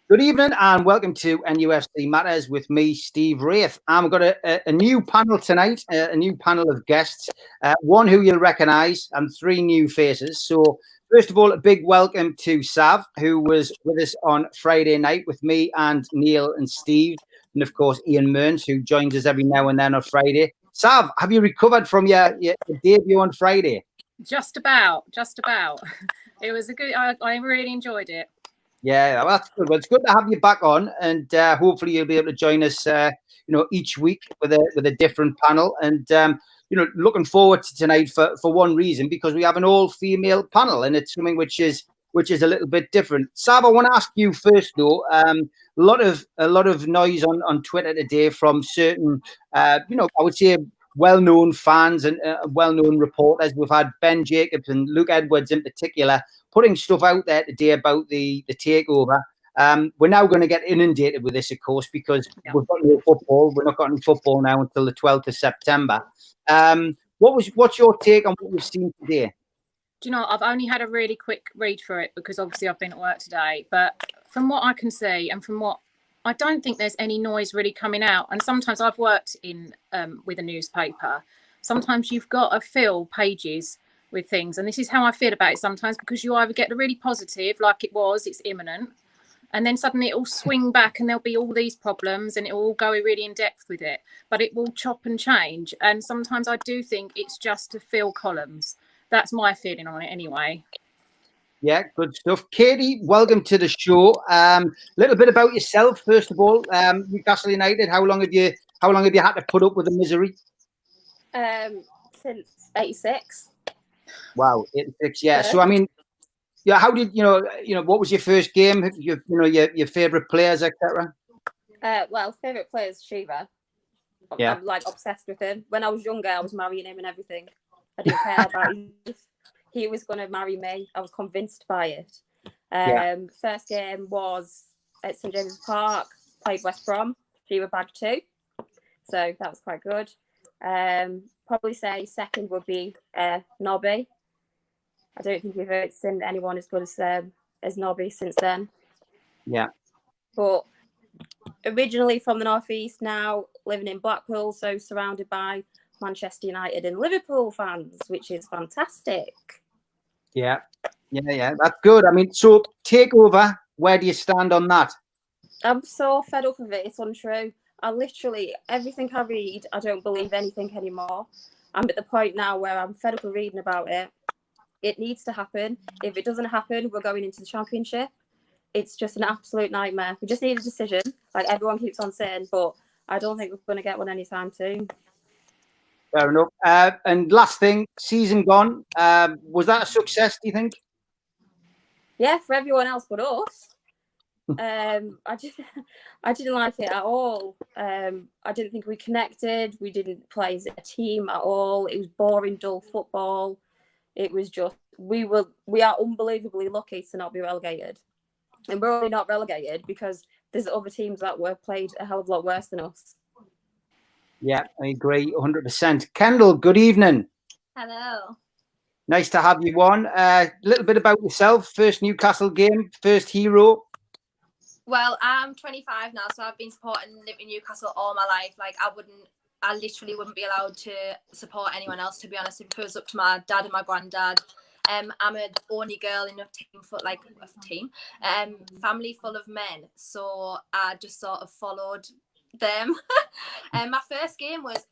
Good evening and welcome to NUFC Matters with me, Steve Wraith. I've got a new panel tonight, a new panel of guests, one who you'll recognise and three new faces. So first of all, a big welcome to Sav, who was with us on Friday night with me and Neil and Steve, and of course Ian Mearns, who joins us every now and then on Friday. Sav, have you recovered from your debut on Friday? Just about. It was a good, I really enjoyed it. Yeah, well, that's good. Well, it's good to have you back on, and hopefully you'll be able to join us, each week with a different panel. And looking forward to tonight for one reason, because we have an all-female panel, and it's something which is a little bit different. Sav, I want to ask you first, though. A lot of noise on Twitter today from certain, I would say, well-known fans and well-known reporters. We've had Ben Jacobs and Luke Edwards in particular putting stuff out there today about the takeover. We're now going to get inundated with this, of course, because we've got no football. We're not got any football now until the 12th of September. What's your take on what we've seen today? Do you know, I've only had a really quick read through it because obviously I've been at work today. But from what I can see and from what I don't think there's any noise really coming out. And sometimes I've worked in with a newspaper. Sometimes you've got to fill pages with things. And this is how I feel about it sometimes, because you either get the really positive, like it's imminent. And then suddenly it will swing back and there'll be all these problems and it will all go really in depth with it. But it will chop and change. And sometimes I do think it's just to fill columns. That's my feeling on it anyway. Yeah, good stuff. Katie, welcome to the show. Little bit about yourself, first of all. Newcastle United. How long have you had to put up with the misery? Since '86. Wow, 86. Yeah. So I mean, yeah. How did what was your first game? Your favourite players, etc. Well, favourite player is Shiva. Yeah. I'm like obsessed with him. When I was younger, I was marrying him and everything. I didn't care about him. He was going to marry me. I was convinced by it. First game was at St James's Park, played West Brom. She were bag 2. So that was quite good. Probably say second would be Nobby. I don't think we've seen anyone as good as Nobby since then. Yeah. But originally from the North East, now living in Blackpool, so surrounded by Manchester United and Liverpool fans, which is fantastic. Yeah, that's good. I mean, so takeover, where do you stand on that? I'm so fed up of it. It's untrue. I literally, everything I read, I don't believe anything anymore. I'm at the point now where I'm fed up of reading about it. It needs to happen. If it doesn't happen, we're going into the Championship. It's just an absolute nightmare. We just need a decision, like everyone keeps on saying, but I don't think we're going to get one anytime soon. Fair enough. And last thing, season gone. Was that a success, do you think? Yeah, for everyone else but us. I didn't like it at all. I didn't think we connected. We didn't play as a team at all. It was boring, dull football. It was just, we are unbelievably lucky to not be relegated. And we're only not relegated because there's other teams that were played a hell of a lot worse than us. Yeah, I agree 100%. Kendall, good evening. Hello. Nice to have you on. A little bit about yourself. First Newcastle game, first hero. Well, I'm 25 now, so I've been supporting Newcastle all my life. Like, I literally wouldn't be allowed to support anyone else, to be honest. If it was up to my dad and my granddad. I'm an only girl in a family full of men. So I just sort of followed them. And my first game was,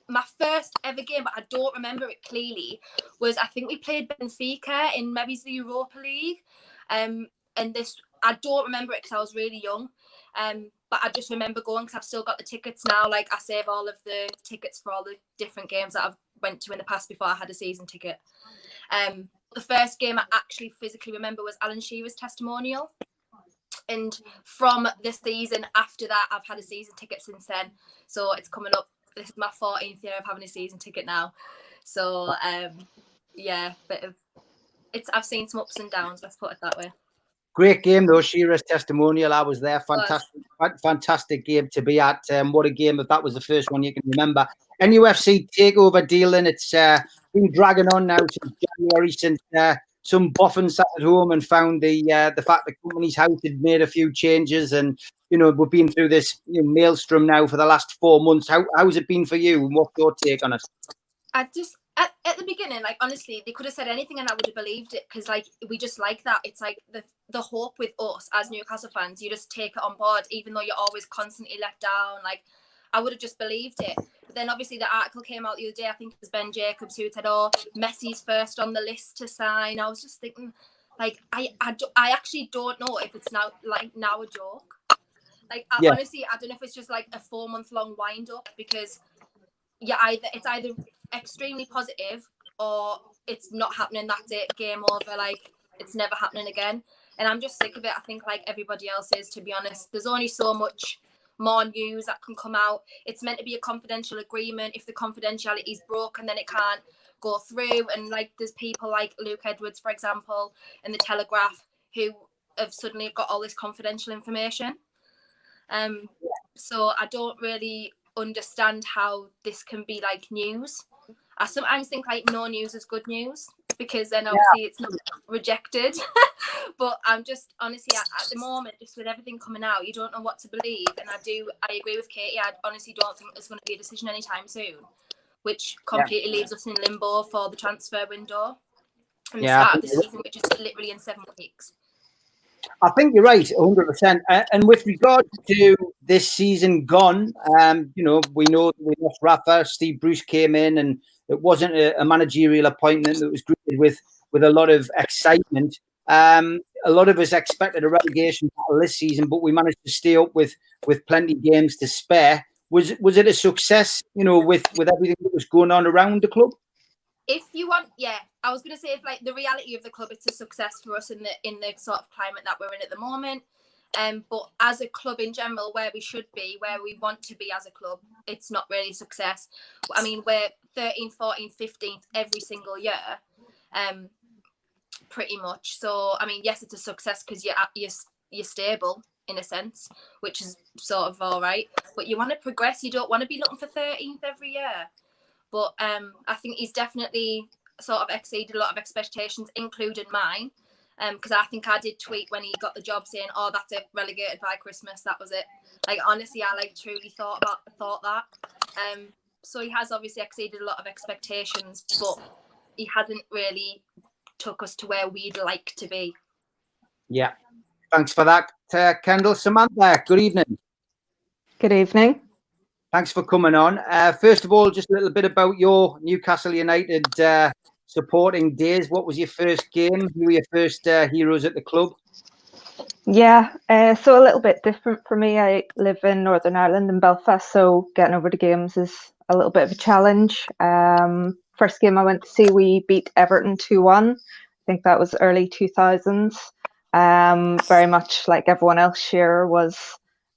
my first ever game, but I don't remember it clearly, was I think we played Benfica in maybe the Europa League. And this, I don't remember it because I was really young. But I just remember going because I've still got the tickets now. Like, I save all of the tickets for all the different games that I've went to in the past before I had a season ticket. The first game I actually physically remember was Alan Shearer's testimonial. And from the season after that, I've had a season ticket since then. So it's coming up. This is my 14th year of having a season ticket now. So, I've seen some ups and downs, let's put it that way. Great game, though. Shearer's testimonial. I was there. Fantastic game to be at. What a game if that was the first one you can remember. NUFC takeover dealing. It's been dragging on now since January, since some boffin sat at home and found the fact the company's house had made a few changes, and we've been through this maelstrom now for the last 4 months. How's it been for you, and what's your take on it? I just at the beginning, like, honestly, they could have said anything and I would have believed it, because like we just like that. It's like the hope with us as Newcastle fans, you just take it on board, even though you're always constantly let down. Like, I would have just believed it. But then obviously the article came out the other day, I think it was Ben Jacobs who said, oh, Messi's first on the list to sign. I was just thinking, like, I actually don't know if it's now a joke. Like, honestly, I don't know if it's just like a 4-month-long wind up, because it's either extremely positive or it's not happening. That's it, game over. Like, it's never happening again. And I'm just sick of it. I think like everybody else is, to be honest. There's only so much more news that can come out. It's meant to be a confidential agreement. If the confidentiality is broken, then it can't go through. And like, there's people like Luke Edwards, for example, in the Telegraph, who have suddenly got all this confidential information. So I don't really understand how this can be like news. I sometimes think like no news is good news, because then obviously it's not rejected. But I'm just honestly at the moment, just with everything coming out, you don't know what to believe. And I agree with Katie. I honestly don't think there's going to be a decision anytime soon, which completely leaves us in limbo for the transfer window and the start of the season, which is literally in 7 weeks. I think you're right, 100%. And with regard to this season gone, we know we lost Rafa. Steve Bruce came in, and it wasn't a managerial appointment that was greeted with a lot of excitement. A lot of us expected a relegation battle this season, but we managed to stay up with plenty of games to spare. Was it a success, with everything that was going on around the club? If you want, I was going to say, if like the reality of the club, it's a success for us in the sort of climate that we're in at the moment. But as a club in general, where we should be, where we want to be as a club, it's not really a success. I mean, we're 13th, 14th, 15th every single year, pretty much. So, I mean, yes, it's a success because you're stable in a sense, which is sort of all right. But you want to progress. You don't want to be looking for 13th every year. But I think he's definitely sort of exceeded a lot of expectations, including mine. Because I think I did tweet when he got the job saying, "Oh, that's it, relegated by Christmas." That was it. Like, honestly, I like truly thought that. So he has obviously exceeded a lot of expectations, but he hasn't really took us to where we'd like to be. Yeah, thanks for that, Kendall. Samantha, good evening. Good evening. Thanks for coming on. First of all, just a little bit about your Newcastle United supporting days. What was your first game? Who were your first heroes at the club? Yeah, so a little bit different for me. I live in Northern Ireland in Belfast, so getting over to games is a little bit of a challenge. First game I went to see, we beat Everton 2-1. I think that was early 2000s. Very much like everyone else, Shearer was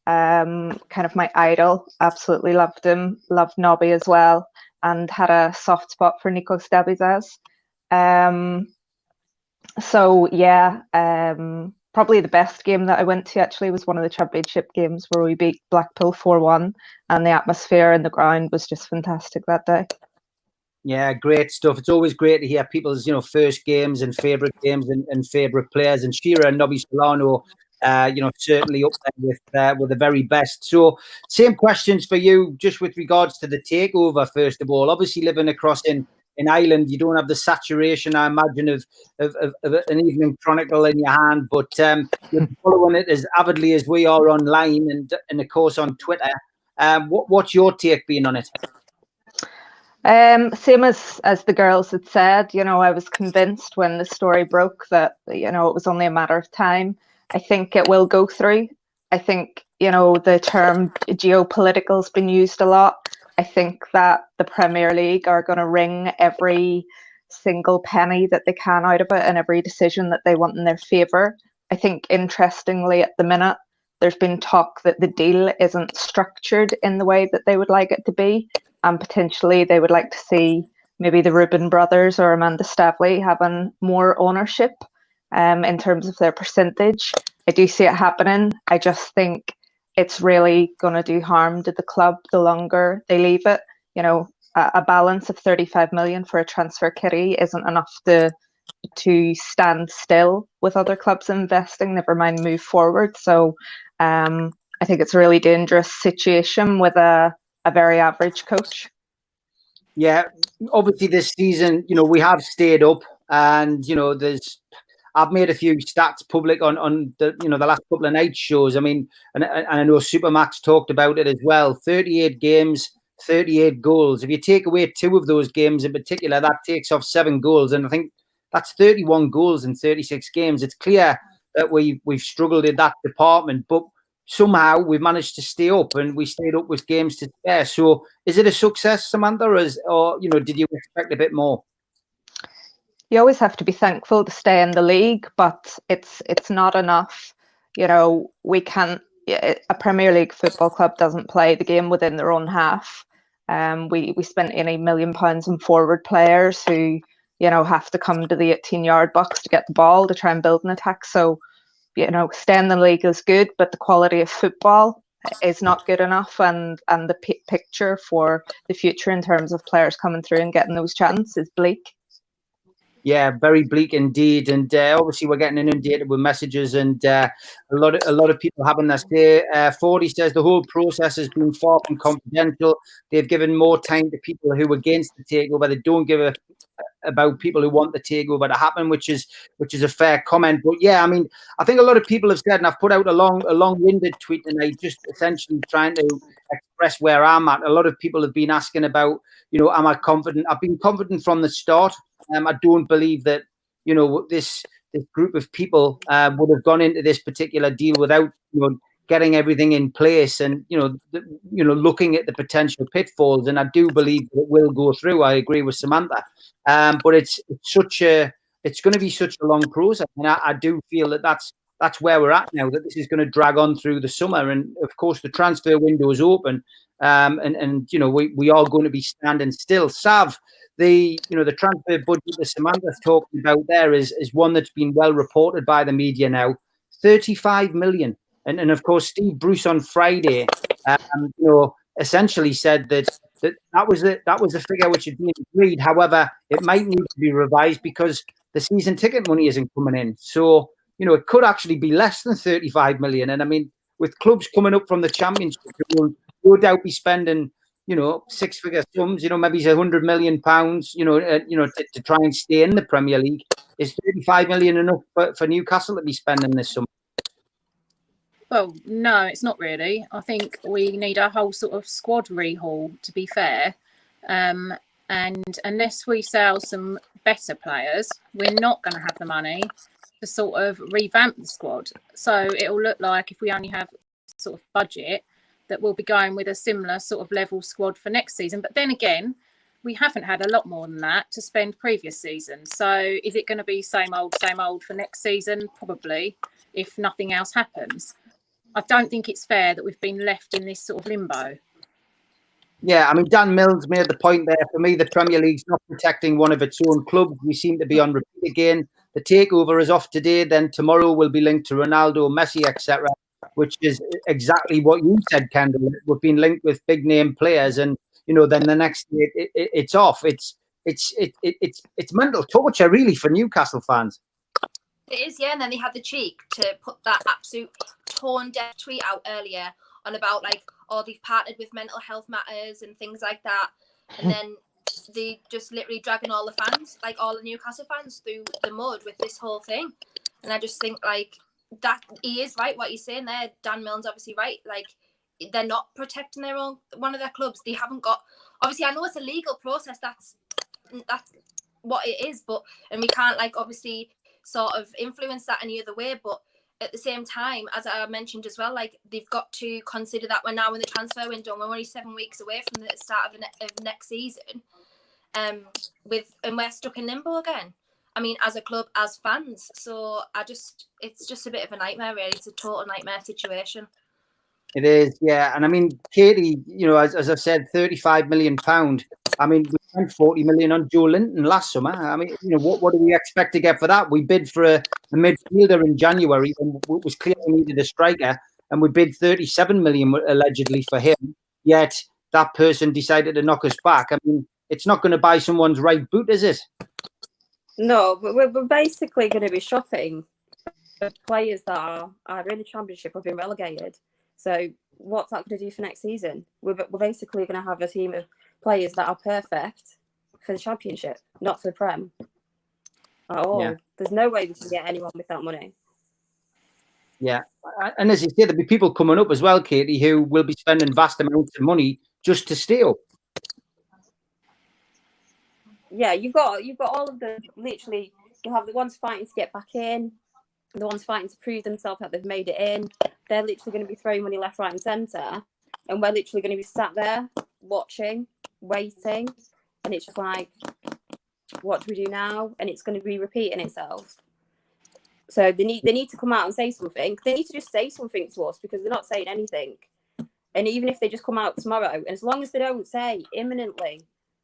kind of my idol. Absolutely loved him. Loved Nobby as well, and had a soft spot for Nikos Dabizas. Probably the best game that I went to actually was one of the championship games where we beat Blackpool 4-1, and the atmosphere in the ground was just fantastic that day. Yeah, great stuff. It's always great to hear people's first games and favourite games and favourite players. And Shearer and Nobby Solano, certainly up there with the very best. So, same questions for you, just with regards to the takeover. First of all, obviously living across in Ireland, you don't have the saturation, I imagine, of an Evening Chronicle in your hand, but you're following it as avidly as we are online and of course on Twitter. What's your take been on it? Same as the girls had said, I was convinced when the story broke that, it was only a matter of time. I think it will go through. I think, the term geopolitical has been used a lot. I think that the Premier League are going to wring every single penny that they can out of it and every decision that they want in their favour. I think, interestingly, at the minute, there's been talk that the deal isn't structured in the way that they would like it to be. And potentially they would like to see maybe the Reuben brothers or Amanda Stavely having more ownership in terms of their percentage. I do see it happening. I just think it's really going to do harm to the club the longer they leave it. A balance of 35 million for a transfer kitty isn't enough to to stand still with other clubs investing, never mind move forward. So I think it's a really dangerous situation with a very average coach. Yeah, obviously this season, we have stayed up, and I've made a few stats public on the the last couple of night shows. I mean, and I know Supermax talked about it as well. 38 games, 38 goals. If you take away 2 of those games in particular, that takes off 7 goals, and I think that's 31 goals in 36 games. It's clear that we've struggled in that department, but somehow we've managed to stay up, and we stayed up with games to spare. So is it a success, Samantha, or did you expect a bit more? You always have to be thankful to stay in the league, but it's not enough. We can't. A Premier League football club doesn't play the game within their own half. We spent £80 million on forward players who have to come to the 18-yard box to get the ball to try and build an attack. So staying in the league is good, but the quality of football is not good enough, and the picture for the future in terms of players coming through and getting those chances is bleak. Yeah, very bleak indeed, and obviously we're getting inundated with messages, and a lot of people having their say. 40 says the whole process has been far from confidential. They've given more time to people who are against the takeover. They don't give about people who want the takeover to happen, which is a fair comment. But yeah, I mean, I think a lot of people have said, and I've put out a long-winded tweet tonight, just essentially trying to express where I'm at. A lot of people have been asking about, am I confident? I've been confident from the start. I don't believe that, this group of people would have gone into this particular deal without, getting everything in place and, looking at the potential pitfalls. And I do believe that it will go through. I agree with Samantha. But it's going to be such a long process. And I do feel that that's where we're at now, that this is going to drag on through the summer. And of course, the transfer window is open. And we are going to be standing still. Sav, the transfer budget that Samantha's talking about there is one that's been well reported by the media now. 35 million. And of course, Steve Bruce on Friday, essentially said that was the figure which had been agreed. However, it might need to be revised because the season ticket money isn't coming in. So, it could actually be less than 35 million. And I mean, with clubs coming up from the Championship, will no doubt be spending, 6-figure sums, maybe £100 million, to try and stay in the Premier League. Is 35 million enough for Newcastle to be spending this summer? Well, no, it's not really. I think we need a whole sort of squad rehaul, to be fair. And unless we sell some better players, we're not going to have the money to sort of revamp the squad. So it'll look like if we only have sort of budget, that we'll be going with a similar sort of level squad for next season. But then again, we haven't had a lot more than that to spend previous seasons. So is it going to be same old for next season? Probably, if nothing else happens. I don't think it's fair that we've been left in this sort of limbo. Yeah, I mean, Dan Mills made the point there. For me, the Premier League's not protecting one of its own clubs. We seem to be on repeat again. The takeover is off today. Then tomorrow will be linked to Ronaldo, Messi, etc., which is exactly what you said, Kendall. We've been linked with big name players, and then the next day it's off. It's mental torture, really, for Newcastle fans. It is, yeah. And then they had the cheek to put that absolute tone-deaf tweet out earlier on about they've partnered with mental health matters and things like that. And then they just literally dragging all the fans, all the Newcastle fans, through the mud with this whole thing. And I just think that he is right what he's saying there. Dan Milne's obviously right. They're not protecting one of their clubs. They haven't got. Obviously, I know it's a legal process. That's what it is. And we can't obviously sort of influence that any other way. But at the same time, as I mentioned as well, they've got to consider that we're now in the transfer window and we're only 7 weeks away from the start of next season. And we're stuck in limbo again. I mean, as a club, as fans. So it's just a bit of a nightmare, really. It's a total nightmare situation. It is, yeah. And I mean, Katie, as I said, £35 million. I mean, we spent 40 million on Joe Linton last summer. I mean, what do we expect to get for that? We bid for a midfielder in January when it was clear we needed a striker, and we bid 37 million allegedly for him. Yet that person decided to knock us back. I mean, it's not going to buy someone's right boot, is it? No, but we're basically going to be shopping for players that are in the Championship or been relegated. So what's that going to do for next season? We're basically going to have a team of players that are perfect for the Championship, not for the Prem at all. Yeah. There's no way we can get anyone with that money. Yeah, and as you say, there'll be people coming up as well, Katie, who will be spending vast amounts of money just to stay up. Yeah, you've got all of the, literally, you have the ones fighting to get back in, the ones fighting to prove themselves that they've made it in. They're literally going to be throwing money left, right, and centre, and we're literally going to be sat there watching, waiting, and it's just like, what do we do now? And it's going to be repeating itself. So they need to come out and say something. They need to just say something to us, because they're not saying anything. And even if they just come out tomorrow, and as long as they don't say imminently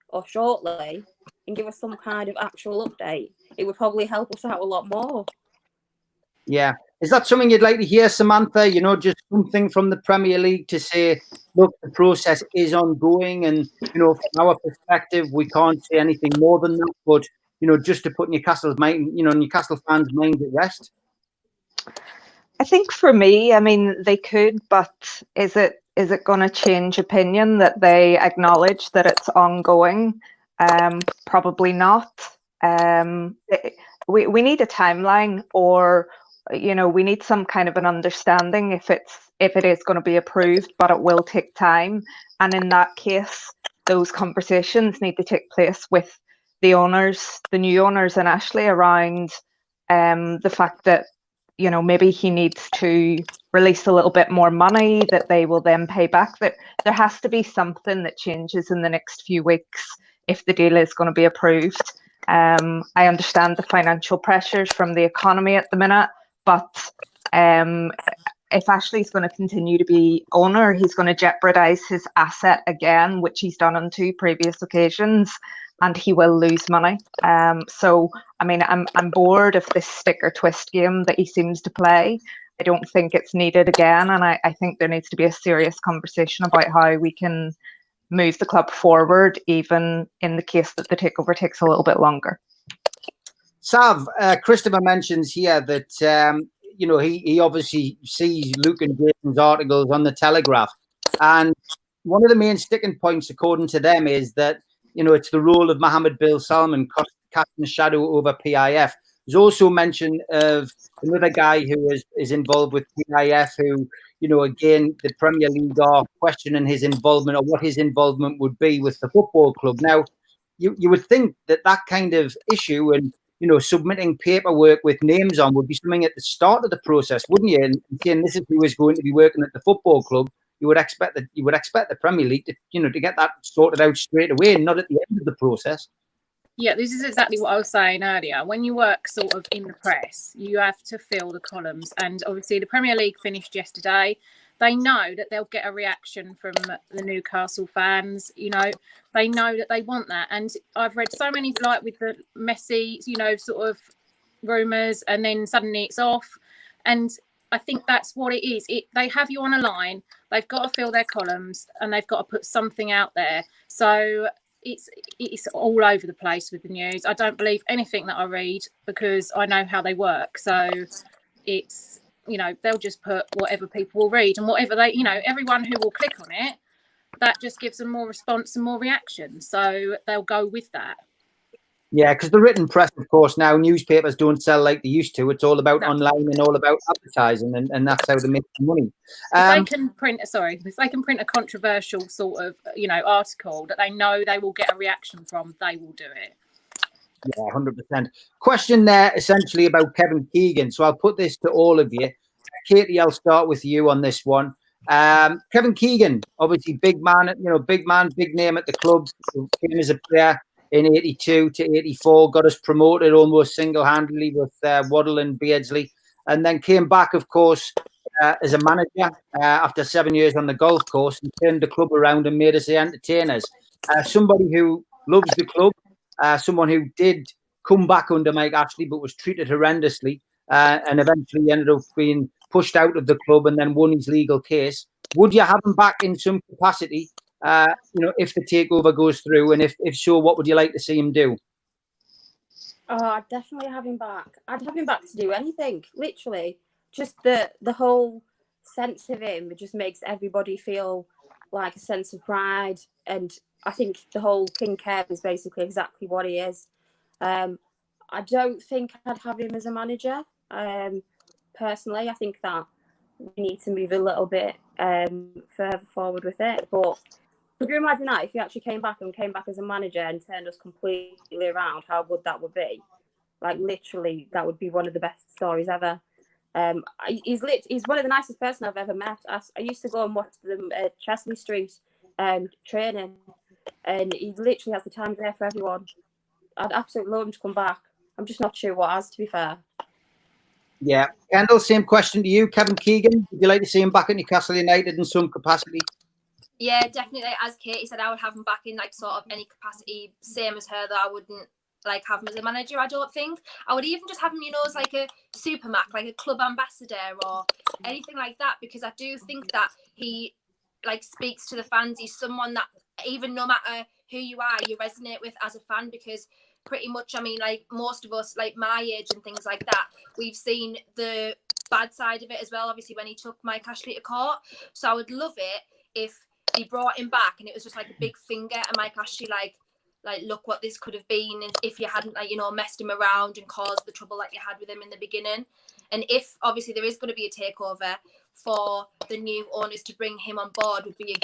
or shortly and give us some kind of actual update, it would probably help us out a lot more. Yeah. Is that something you'd like to hear, Samantha? You know, just something from the Premier League to say, look, the process is ongoing, and, you know, from our perspective, we can't say anything more than that, but, you know, just to put Newcastle's mind, you know, Newcastle fans' mind at rest? I think for me, I mean, they could, but is it going to change opinion that they acknowledge that it's ongoing? Probably not. We need a timeline, or, you know, we need some kind of an understanding if it is going to be approved, but it will take time. And in that case, those conversations need to take place with the owners, the new owners, and Ashley around the fact that, you know, maybe he needs to release a little bit more money that they will then pay back. That there has to be something that changes in the next few weeks if the deal is going to be approved. I understand the financial pressures from the economy at the minute, but if Ashley's going to continue to be owner, he's going to jeopardize his asset again, which he's done on 2 previous occasions, and he will lose money. So, I mean, I'm bored of this stick or twist game that he seems to play. I don't think it's needed again, and I think there needs to be a serious conversation about how we can move the club forward, even in the case that the takeover takes a little bit longer. Sav, Christopher mentions here that, you know, he obviously sees Luke and Jason's articles on the Telegraph, and one of the main sticking points, according to them, is that, you know, it's the role of Mohammed bin Salman casting a shadow over PIF. There's also mention of another guy who is involved with PIF, who, you know, again, the Premier League are questioning his involvement, or what his involvement would be with the football club. Now, you would think that kind of issue, and, you know, submitting paperwork with names on, would be something at the start of the process, wouldn't you? And saying this is who is going to be working at the football club, you would expect the Premier League to, you know, to get that sorted out straight away, and not at the end of the process. Yeah, this is exactly what I was saying earlier. When you work sort of in the press, you have to fill the columns. And obviously the Premier League finished yesterday. They know that they'll get a reaction from the Newcastle fans. You know, they know that they want that. And I've read so many, like with the Messi, you know, sort of rumours, and then suddenly it's off. And I think that's what it is. They have you on a line. They've got to fill their columns, and they've got to put something out there. So it's all over the place with the news. I don't believe anything that I read, because I know how they work. So it's, you know, they'll just put whatever people will read, and whatever they, you know, everyone who will click on it, that just gives them more response and more reaction. So they'll go with that. Yeah, because the written press, of course, now newspapers don't sell like they used to. It's all about online and all about advertising, and that's how they make money. If they can print a controversial sort of, you know, article that they know they will get a reaction from, they will do it. Yeah, 100%. Question there essentially about Kevin Keegan. So I'll put this to all of you. Katie, I'll start with you on this one. Kevin Keegan, obviously big man, big name at the club. Came as a player in 82 to 84, got us promoted almost single-handedly with Waddle and Beardsley, and then came back, of course, as a manager after 7 years on the golf course, and turned the club around and made us the entertainers. Somebody who loves the club, someone who did come back under Mike Ashley but was treated horrendously, and eventually ended up being pushed out of the club and then won his legal case. Would you have him back in some capacity, if the takeover goes through, and if so, what would you like to see him do? Oh, I'd definitely have him back. I'd have him back to do anything, literally. Just the whole sense of him, it just makes everybody feel like a sense of pride. And I think the whole King Kev is basically exactly what he is. I don't think I'd have him as a manager. Personally, I think that we need to move a little bit further forward with it. But could you imagine that if he actually came back as a manager and turned us completely around, how good that would be? Like, literally, that would be one of the best stories ever. He's one of the nicest person I've ever met. I used to go and watch them at Chesley Street training, and he literally has the time there for everyone. I'd absolutely love him to come back. I'm just not sure what has, to be fair. Yeah. Kendall, same question to you. Kevin Keegan, would you like to see him back at Newcastle United in some capacity? Yeah, definitely. As Katie said, I would have him back in like sort of any capacity, same as her, that I wouldn't like have him as a manager. I don't think I would even just have him, you know, as like a supermac, like a club ambassador or anything like that, because I do think that he like speaks to the fans. He's someone that even no matter who you are, you resonate with as a fan, because pretty much, I mean, like most of us, like my age and things like that, we've seen the bad side of it as well, obviously, when he took Mike Ashley to court. So I would love it if he brought him back and it was just like a big finger at Mike Ashley, like look what this could have been, and if you hadn't, like, you know, messed him around and caused the trouble that you had with him in the beginning. And if obviously there is going to be a takeover, for the new owners to bring him on board would be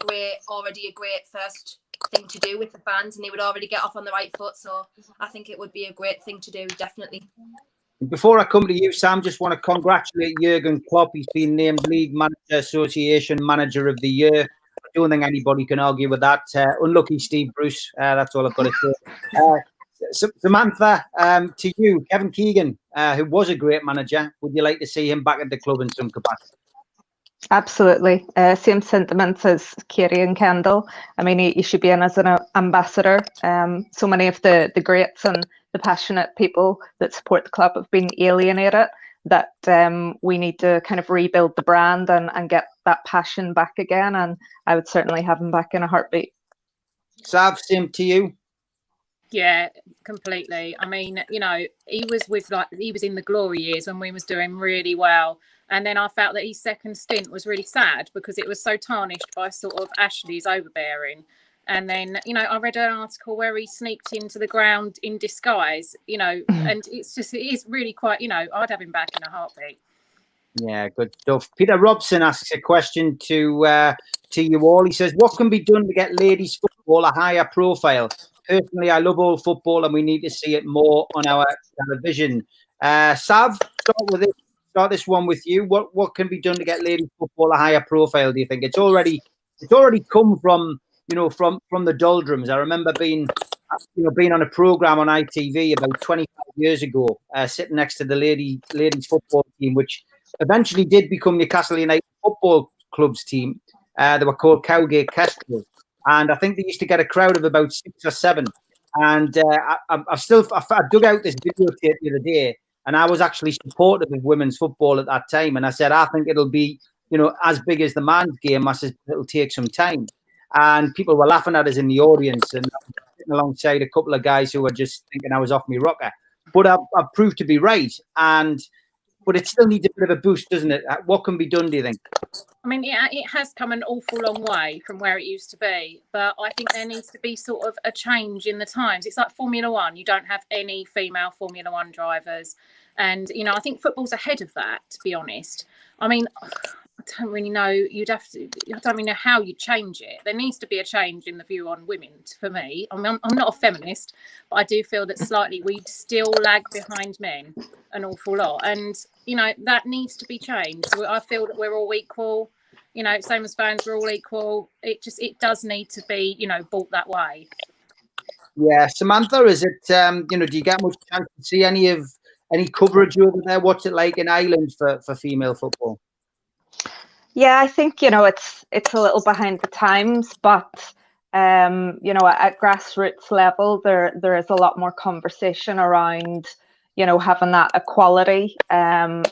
already a great first thing to do with the fans, and he would already get off on the right foot. So I think it would be a great thing to do, definitely. Before I come to you, Sam, just want to congratulate Jurgen Klopp. He's been named League Manager Association Manager of the Year. I don't think anybody can argue with that. Unlucky Steve Bruce. That's all I've got to say. Samantha, to you, Kevin Keegan, who was a great manager. Would you like to see him back at the club in some capacity? Absolutely. Same sentiments as Katie and Kendall. I mean, he should be in as an ambassador. So many of the greats and the passionate people that support the club have been alienated, that we need to kind of rebuild the brand and get that passion back again. And I would certainly have him back in a heartbeat. Sav, same to you. Yeah, completely. I mean, you know, he was in the glory years when we was doing really well. And then I felt that his second stint was really sad because it was so tarnished by sort of Ashley's overbearing. And then, you know, I read an article where he sneaked into the ground in disguise, you know, and it is really quite, you know, I'd have him back in a heartbeat. Yeah, good stuff. Peter Robson asks a question to you all. He says, what can be done to get ladies football a higher profile? Personally, I love all football and we need to see it more on our television. Sav, start this one with you. What can be done to get ladies football a higher profile, do you think? It's already come from, you know, from the doldrums. I remember being on a program on ITV about 25 years ago, sitting next to the ladies football team, which eventually did become Newcastle United Football Club's team. They were called Cowgate Kestrels. And I think they used to get a crowd of about 6 or 7. And I dug out this videotape the other day, and I was actually supportive of women's football at that time. And I said, I think it'll be, you know, as big as the man's game. I said, it'll take some time. And people were laughing at us in the audience, and I was sitting alongside a couple of guys who were just thinking I was off my rocker. But I proved to be right. But it still needs a bit of a boost, doesn't it? What can be done, do you think? I mean, it has come an awful long way from where it used to be, but I think there needs to be sort of a change in the times. It's like Formula One. You don't have any female Formula One drivers. And, you know, I think football's ahead of that, to be honest. I mean, I don't really know. I don't really know how you change it. There needs to be a change in the view on women, for me. I mean, I'm not a feminist, but I do feel that slightly we still lag behind men an awful lot. And, you know, that needs to be changed. I feel that we're all equal. You know, same as fans, we're all equal. It does need to be, you know, brought that way. Yeah. Samantha, is it, you know, do you get much chance to see any coverage over there? What's it like in Ireland for female football? Yeah, I think, you know, it's a little behind the times, but you know, at grassroots level, there is a lot more conversation around, you know, having that equality,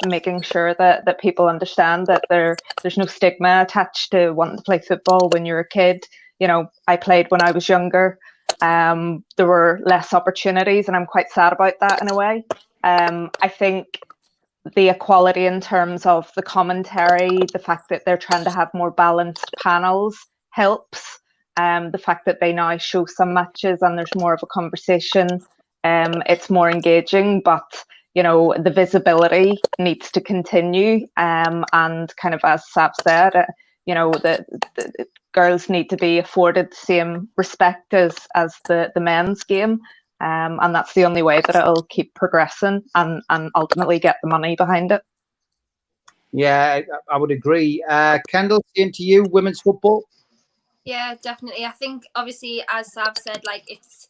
making sure that people understand that there's no stigma attached to wanting to play football when you're a kid. You know, I played when I was younger. there were less opportunities, and I'm quite sad about that in a way. I think the equality in terms of the commentary, the fact that they're trying to have more balanced panels helps. The fact that they now show some matches and there's more of a conversation, it's more engaging, but you know, the visibility needs to continue, and kind of as Sav said, you know, the girls need to be afforded the same respect as the men's game, and that's the only way that it'll keep progressing and ultimately get the money behind it. Yeah, I would agree. Kendall, same to you, women's football? Yeah, definitely. I think obviously, as Sav said, like it's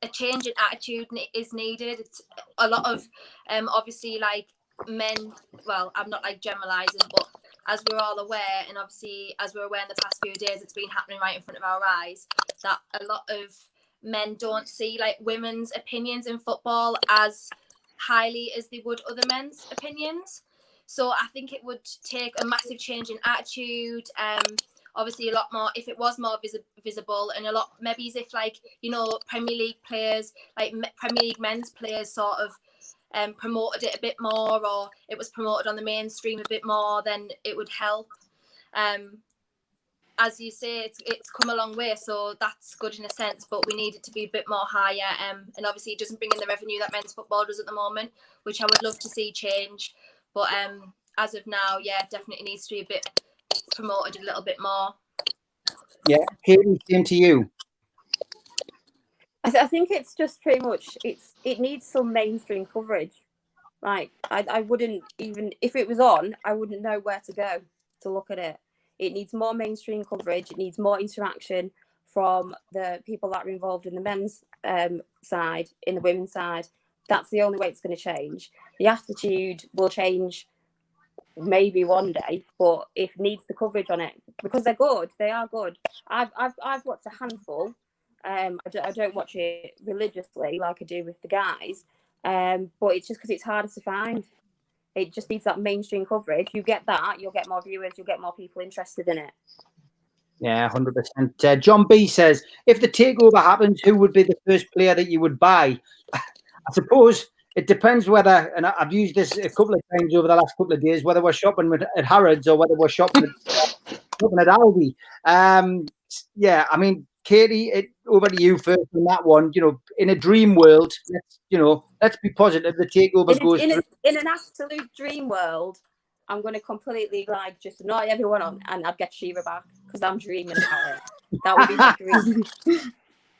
a change in attitude is needed. It's a lot of obviously like men, well, I'm not like generalizing, but as we're all aware, and obviously as we're aware in the past few days, it's been happening right in front of our eyes, that a lot of men don't see like women's opinions in football as highly as they would other men's opinions. So I think it would take a massive change in attitude, obviously a lot more if it was more visible, and a lot maybe as if like, you know, Premier League players, like Premier League men's players sort of promoted it a bit more, or it was promoted on the mainstream a bit more, then it would help. As you say, it's come a long way, so that's good in a sense, but we need it to be a bit more higher, and obviously it doesn't bring in the revenue that men's football does at the moment, which I would love to see change, but as of now, yeah, it definitely needs to be a bit promoted a little bit more. Yeah, Keegan, same to you. I think it's just pretty much it needs some mainstream coverage. Like I wouldn't, even if it was on, I wouldn't know where to go to look at it. It needs more mainstream coverage. It needs more interaction from the people that are involved in the men's side, in the women's side. That's the only way it's going to change. The attitude will change maybe one day, but it needs the coverage on it, because they're good. They are good. I've watched a handful. I don't watch it religiously like I do with the guys, but it's just because it's harder to find. It just needs that mainstream coverage. You get that, you'll get more viewers, you'll get more people interested in it. Yeah, 100%. John B says, if the takeover happens, who would be the first player that you would buy? I suppose it depends whether, and I've used this a couple of times over the last couple of days, whether we're shopping at Harrods or whether we're shopping at Aldi. Yeah, I mean, Katie, over to you first on that one. You know, in a dream world, let's be positive. The takeover goes through. In an absolute dream world, I'm going to completely like just annoy everyone on, and I'd get Shira back because I'm dreaming about it. That would be my dream.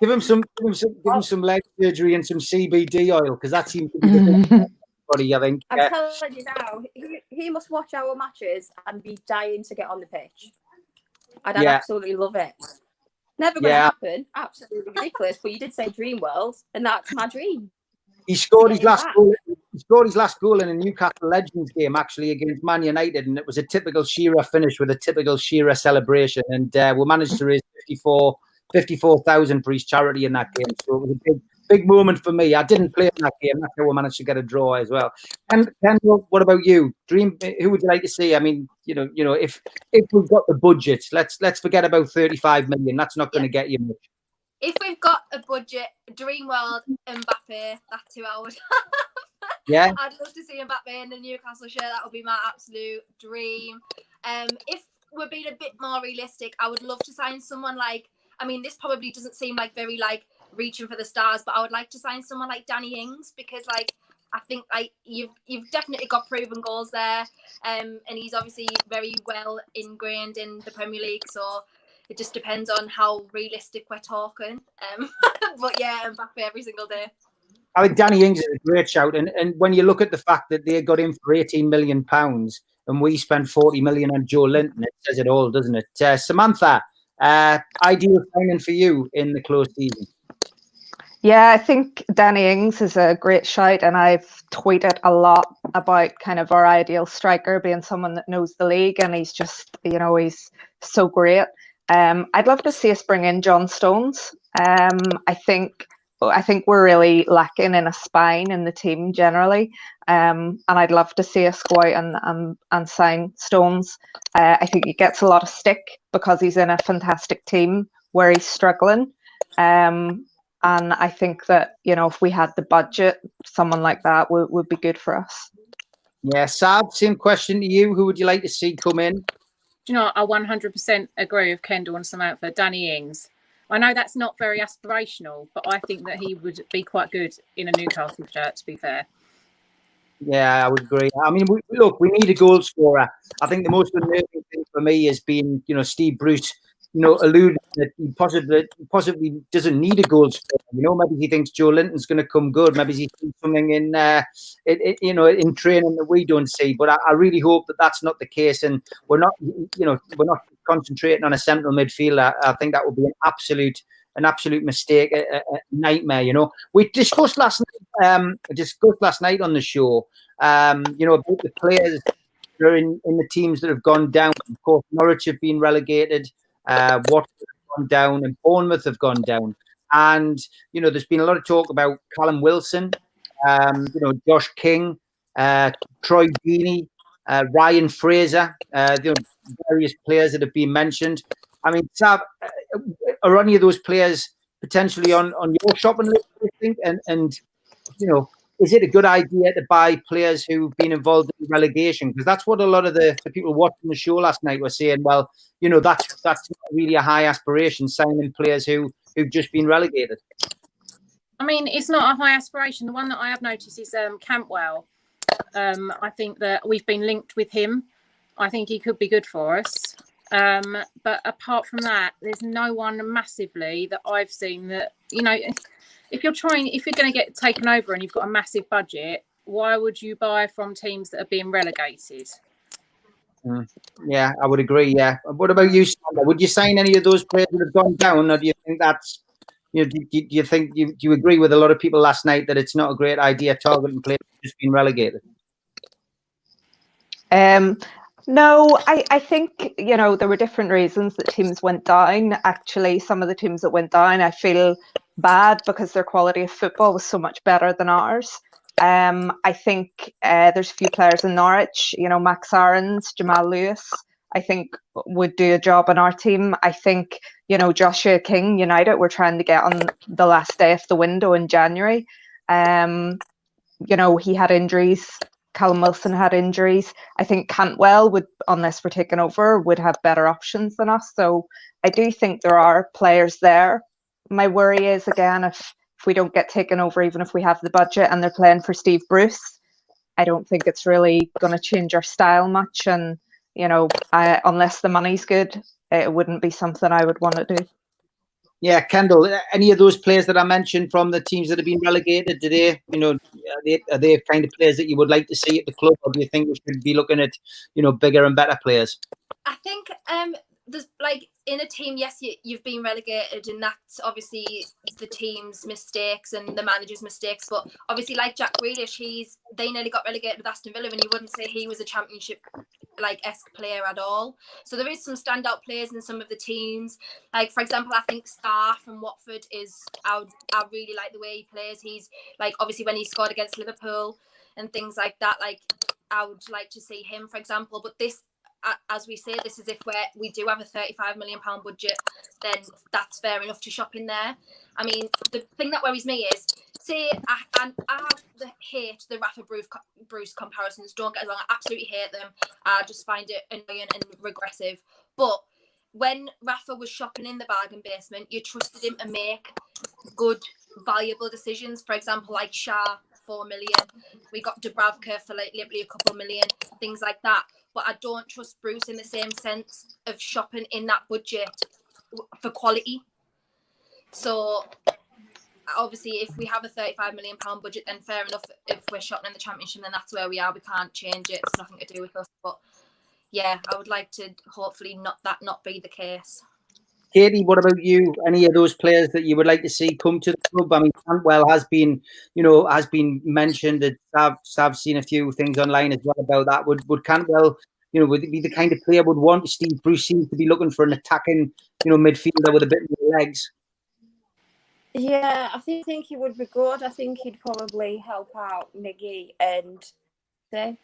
Give him some leg surgery and some CBD oil, because that seems to be the body, I think. I'm telling you now, he must watch our matches and be dying to get on the pitch. I'd absolutely love it. Never going to happen. Absolutely ridiculous. But you did say dream world, and that's my dream. He scored his last goal. He scored his last goal in a Newcastle Legends game, actually, against Man United, and it was a typical Shearer finish with a typical Shearer celebration. And we managed to raise 54,000 for his charity in that game. So it was a big moment for me. I didn't play in that game. That's how we managed to get a draw as well. And Kendall, what about you? Dream? Who would you like to see? I mean, you know, if we've got the budget, let's forget about 35 million. That's not going to get you much. If we've got a budget, Dream World, Mbappe, that's who I would have. Yeah. I'd love to see Mbappe in the Newcastle shirt. That would be my absolute dream. If we're being a bit more realistic, I would love to sign someone like, I mean, this probably doesn't seem like very like reaching for the stars, but I would like to sign someone like Danny Ings, because like I think like you've definitely got proven goals there, and he's obviously very well ingrained in the Premier League, so it just depends on how realistic we're talking. But yeah, Mbappe every single day. I think Danny Ings is a great shout, and when you look at the fact that they got him for £18 million and we spent 40 million on Joe Linton, it says it all, doesn't it? Samantha, ideal signing for you in the close season? Yeah, I think Danny Ings is a great shout, and I've tweeted a lot about kind of our ideal striker being someone that knows the league, and he's just, he's so great. I'd love to see us bring in John Stones. I think we're really lacking in a spine in the team generally, and I'd love to see us go out and sign Stones. I think he gets a lot of stick because he's in a fantastic team where he's struggling. And I think that, you know, if we had the budget, someone like that would be good for us. Yeah, Sav, same question to you. Who would you like to see come in? Do you know, I 100% agree with Kendall and Samantha. Danny Ings. I know that's not very aspirational, but I think that he would be quite good in a Newcastle shirt, to be fair. Yeah, I would agree. I mean, look, we need a goal scorer. I think the most unnerving thing for me has been, you know, Steve Bruce, you know, alluded that he possibly doesn't need a goal scorer. You know, maybe he thinks Joe Linton's going to come good. Maybe he sees something in, you know, in training that we don't see. But I really hope that that's not the case, and we're not concentrating on a central midfielder. I think that would be an absolute mistake, a nightmare. You know, we discussed last night on the show, you know, about the players that are in the teams that have gone down. Of course, Norwich have been relegated, Watford have gone down, and Bournemouth have gone down. And you know, there's been a lot of talk about Callum Wilson, you know, Josh King, Troy Deeney, Ryan Fraser, you know, various players that have been mentioned. I mean, Sav, are any of those players potentially on your shopping list, do you think? And you know, is it a good idea to buy players who've been involved in relegation? Because that's what a lot of the people watching the show last night were saying. Well, you know, that's not really a high aspiration, signing players who've just been relegated. I mean, it's not a high aspiration. The one that I have noticed is Campbell. I think that we've been linked with him. I think he could be good for us. But apart from that, there's no one massively that I've seen that, you know, if you're going to get taken over and you've got a massive budget, why would you buy from teams that are being relegated? Yeah, I would agree. Yeah. What about you, Sandra? Would you sign any of those players that have gone down, or do you think that's, you know, do you agree with a lot of people last night that it's not a great idea targeting players who've just been relegated? No, I think, you know, there were different reasons that teams went down. Actually, some of the teams that went down, I feel bad because their quality of football was so much better than ours. I think there's a few players in Norwich, you know, Max Aarons, Jamal Lewis, I think would do a job on our team. I think, you know, Joshua King, United, we're trying to get on the last day of the window in January. You know, he had injuries. Callum Wilson had injuries. I think Cantwell would, unless we're taking over, would have better options than us. So I do think there are players there. My worry is, again, if we don't get taken over, even if we have the budget and they're playing for Steve Bruce, I don't think it's really going to change our style much. And, you know, unless the money's good, it wouldn't be something I would want to do. Yeah, Kendall, any of those players that I mentioned from the teams that have been relegated today, you know, are they kind of players that you would like to see at the club, or do you think we should be looking at, you know, bigger and better players? I think there's, like, in a team, yes, you've been relegated, and that's obviously the team's mistakes and the manager's mistakes. But obviously, like Jack Grealish, they nearly got relegated with Aston Villa, and you wouldn't say he was a championship esque player at all. So there is some standout players in some of the teams. Like, for example, I think Starr from Watford I really like the way he plays. He's, like, obviously when he scored against Liverpool and things like that, like, I would like to see him, for example. But this, as we say, this is if we do have a £35 million budget, then that's fair enough to shop in there. I mean, the thing that worries me is, say, I hate the Rafa Bruce comparisons. Don't get us wrong, I absolutely hate them. I just find it annoying and regressive. But when Rafa was shopping in the bargain basement, you trusted him to make good, valuable decisions. For example, like Shah, 4 million. We got Dubravka for literally a couple million, things like that. But I don't trust Bruce in the same sense of shopping in that budget for quality. So obviously, if we have a £35 million budget, then fair enough. If we're shopping in the Championship, then that's where we are. We can't change it. It's nothing to do with us. But yeah, I would like to hopefully not be the case. Katie, what about you? Any of those players that you would like to see come to the club? I mean, Cantwell has been mentioned. That Sav's seen a few things online as well about that. Would Cantwell, you know, would it be the kind of player would want? Steve Bruce seems to be looking for an attacking, you know, midfielder with a bit more legs. Yeah, I think he would be good. I think he'd probably help out Miggy and say.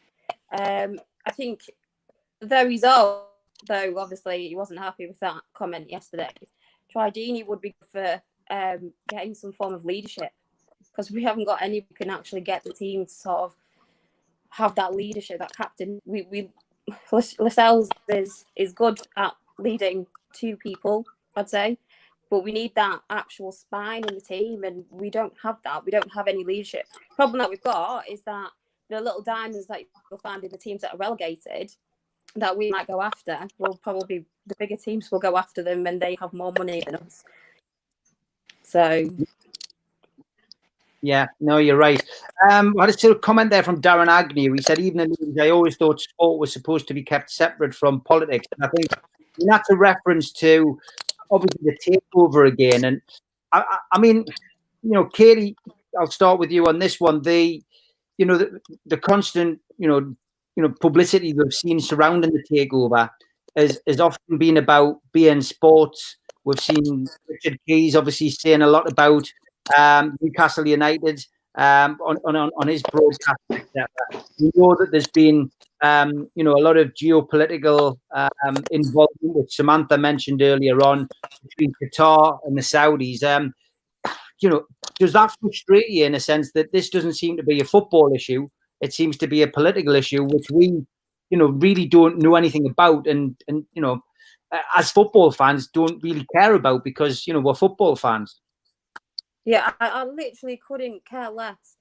I think the result, though, obviously he wasn't happy with that comment yesterday. Troy Deeney would be good for getting some form of leadership, because we haven't got any who can actually get the team to sort of have that leadership, that captain. Lascelles is good at leading two people, I'd say, but we need that actual spine in the team, and we don't have that. We don't have any leadership. The problem that we've got is that the little diamonds that you'll find in the teams that are relegated that we might go after will probably, the bigger teams will go after them, and they have more money than us. So yeah, no, you're right. I had a sort of comment there from Darren Agnew. He said, even in the news, I always thought sport was supposed to be kept separate from politics. And I think that's a reference to obviously the takeover again. And I mean, you know, Katie, I'll start with you on this one. The constant, publicity we've seen surrounding the takeover has often been about beIN Sports. We've seen Richard Keys obviously saying a lot about Newcastle United on his broadcast, etc. We know that there's been a lot of geopolitical involvement, which Samantha mentioned earlier on, between Qatar and the Saudis. Does that frustrate you in a sense that this doesn't seem to be a football issue? It seems to be a political issue, which we, really don't know anything about, and as football fans, don't really care about, because we're football fans. Yeah, I literally couldn't care less.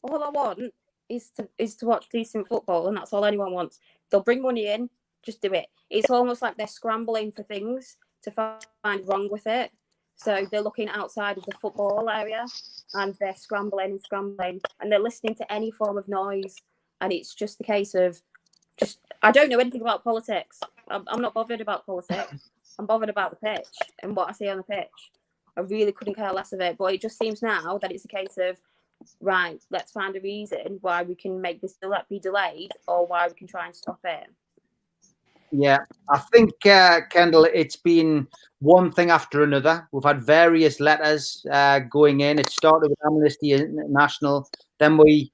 All I want is to watch decent football, and that's all anyone wants. They'll bring money in, just do it. It's almost like they're scrambling for things to find wrong with it. So they're looking outside of the football area, and they're scrambling, and they're listening to any form of noise. And it's just a case of I don't know anything about politics. I'm not bothered about politics. I'm bothered about the pitch and what I see on the pitch. I really couldn't care less of it. But it just seems now that it's a case of, right, let's find a reason why we can make this be delayed, or why we can try and stop it. Yeah, I think, Kendall, it's been one thing after another. We've had various letters going in. It started with Amnesty International. Then we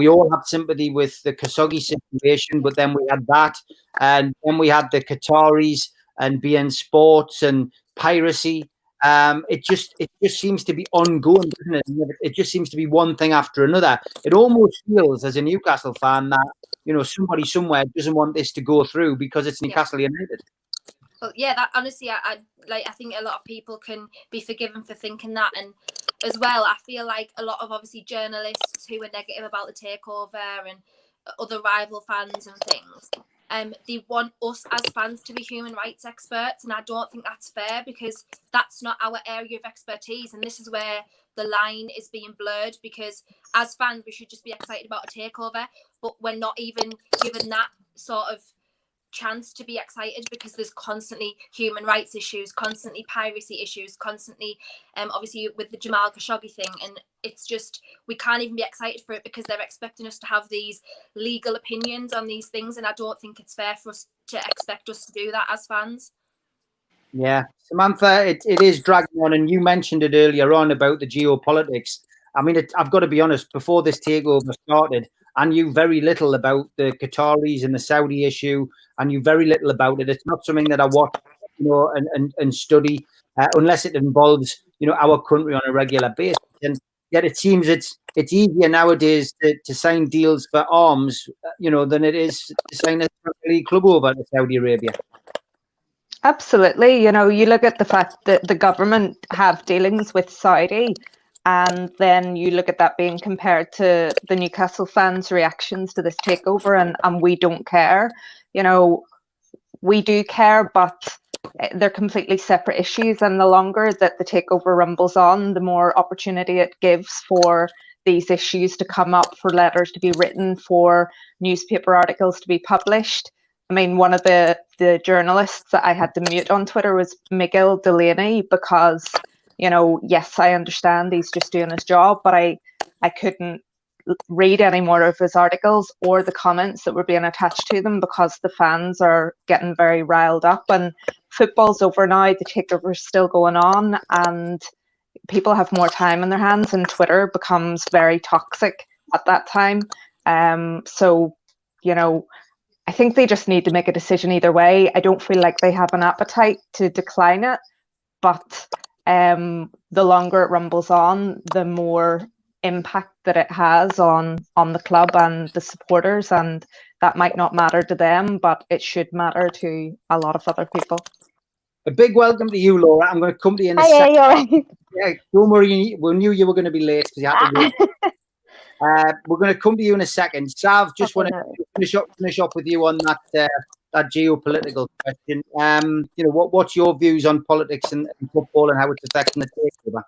all had sympathy with the Khashoggi situation, but then we had that. And then we had the Qataris and beIN Sports and piracy. It just seems to be ongoing, doesn't it? It just seems to be one thing after another. It almost feels, as a Newcastle fan, that somebody somewhere doesn't want this to go through because it's Newcastle United. Well, yeah, that honestly, I think a lot of people can be forgiven for thinking that, and as well, I feel like a lot of obviously journalists who are negative about the takeover and other rival fans and things, they want us as fans to be human rights experts, and I don't think that's fair, because that's not our area of expertise, and this is where the line is being blurred, because as fans we should just be excited about a takeover, but we're not even given that sort of chance to be excited, because there's constantly human rights issues, constantly piracy issues, constantly obviously with the Jamal Khashoggi thing, and it's just, we can't even be excited for it because they're expecting us to have these legal opinions on these things, and I don't think it's fair for us to expect us to do that as fans. Yeah, Samantha, it is dragging on, and you mentioned it earlier on about the geopolitics. I mean, I've got to be honest, before this takeover started, I knew very little about the Qataris and the Saudi issue. I knew very little about it. It's not something that I watch, and study, unless it involves, our country on a regular basis. And yet it seems it's easier nowadays to sign deals for arms, than it is to sign a league club over to Saudi Arabia. Absolutely. You look at the fact that the government have dealings with Saudi, and then you look at that being compared to the Newcastle fans' reactions to this takeover, and we don't care. We do care, but they're completely separate issues. And the longer that the takeover rumbles on, the more opportunity it gives for these issues to come up, for letters to be written, for newspaper articles to be published. I mean, one of the journalists that I had to mute on Twitter was Miguel Delaney, because, yes, I understand he's just doing his job, but I couldn't read any more of his articles or the comments that were being attached to them, because the fans are getting very riled up, and football's over now, the takeover is still going on, and people have more time in their hands, and Twitter becomes very toxic at that time. So, I think they just need to make a decision either way. I don't feel like they have an appetite to decline it, but the longer it rumbles on, the more impact that it has on the club and the supporters, and that might not matter to them, but it should matter to a lot of other people. A big welcome to you, Laura. I'm going to come to you in a Hi, second. you're right. Yeah, don't worry. We knew you were going to be late because you had to wait. We're going to come to you in a second. Sav, just want to finish up with you on that that geopolitical question. What's your views on politics and football and how it's affecting the takeover?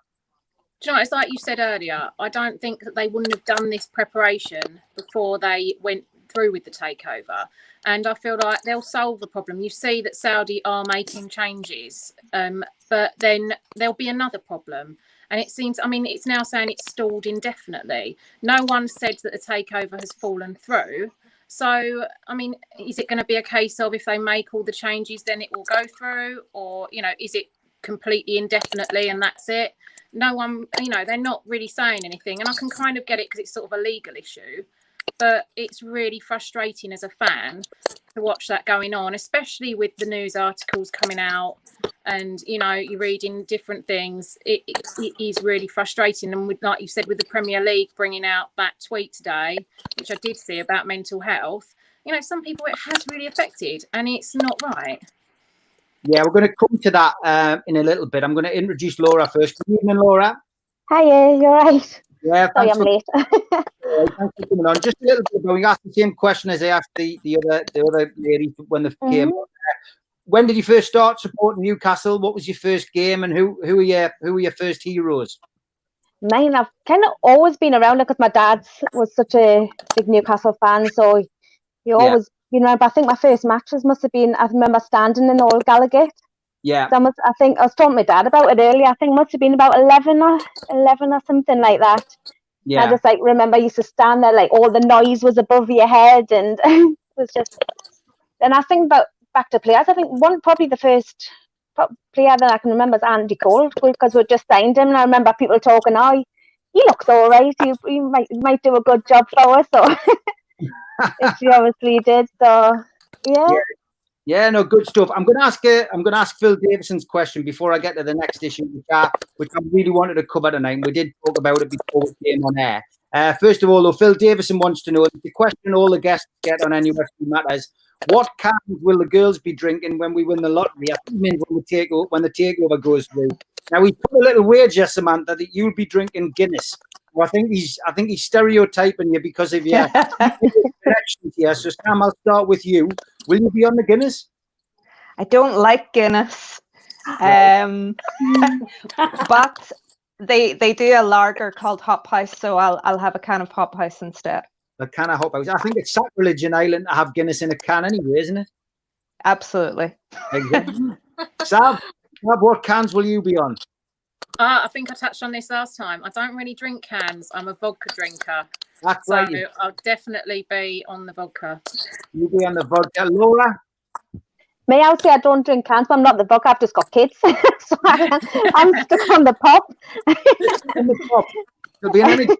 Do you know, it's like you said earlier, I don't think that they wouldn't have done this preparation before they went through with the takeover. And I feel like they'll solve the problem. You see that Saudi are making changes, but then there'll be another problem. And it seems, I mean, it's now saying it's stalled indefinitely. No one said that the takeover has fallen through. So, I mean, is it going to be a case of if they make all the changes, then it will go through? Or, is it completely indefinitely and that's it? No one, they're not really saying anything. And I can kind of get it because it's sort of a legal issue. But it's really frustrating as a fan to watch that going on, especially with the news articles coming out and, you're reading different things. It is really frustrating. And like you said, with the Premier League bringing out that tweet today, which I did see about mental health, some people it has really affected and it's not right. Yeah, we're going to come to that in a little bit. I'm going to introduce Laura first. Good evening, Laura. Hiya, you're right. Yeah, sorry I'm late. Thanks for coming on. Just a little bit ago, we asked the same question as I asked the other lady when they came on. When did you first start supporting Newcastle? What was your first game, and who were your first heroes? Mine, I've kind of always been around it because my dad was such a big Newcastle fan, so he always, but I think my first matches must have been, I remember standing in Old Gallagher. Yeah. I think I was talking to my dad about it earlier. I think it must have been about 11 or something like that. Yeah. I just remember I used to stand there, all the noise was above your head, and it was just. And I think about back to players. I think probably the first player that I can remember is Andy Cole, because we just signed him, and I remember people talking, "Oh, he looks all right. He might do a good job for us." So, which he obviously did. So, yeah. Yeah, no, good stuff. I'm going to ask Phil Davison's question before I get to the next issue, which I really wanted to cover tonight. We did talk about it before we came on air. First of all, though, Phil Davison wants to know the question all the guests get on NUFC Matters: what cans will the girls be drinking when we win the lottery? I think when the takeover goes through. Now we put a little wager, Samantha, that you'll be drinking Guinness. Well, I think he's stereotyping you because of your connections here. So Sam, I'll start with you. Will you be on the Guinness? I don't like Guinness, but they do a lager called Hop House, so I'll have a can of Hop House instead. A can of Hop House. I think it's sacrilege in Ireland to have Guinness in a can anyway, isn't it? Absolutely. Exactly. Sam, what cans will you be on? I think I touched on this last time. I don't really drink cans. I'm a vodka drinker. That's so right. I'll definitely be on the vodka. You'll be on the vodka. Laura? Me, I would say I don't drink cans, but I'm not the vodka. I've just got kids. So I'm stuck on the pop. On the pop. There'll be an energy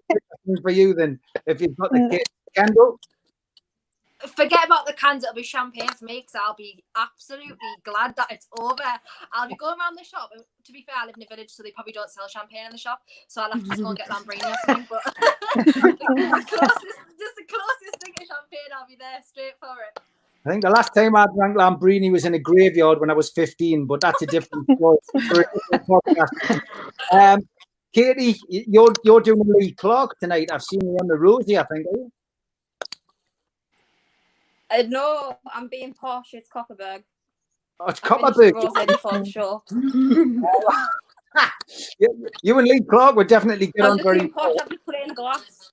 for you then if you've got the kids. Kendall? Forget about the cans, it'll be champagne for me because I'll be absolutely glad that it's over. I'll be going around the shop. To be fair, I live in a village, so they probably don't sell champagne in the shop, so I'll have to just go and get Lambrini or something. But the closest thing to champagne, I'll be there straight for it. I think the last time I drank Lambrini was in a graveyard when I was 15, but that's a different story for a different podcast. Katie, you're doing Lee Clark tonight. I've seen you on the Rosie, I think, are you? No, I'm being posh. It's Copperberg. Oh, it's Copperberg. Before the show. You and Lee Clark would definitely get on very posh. I'll just put it in a glass.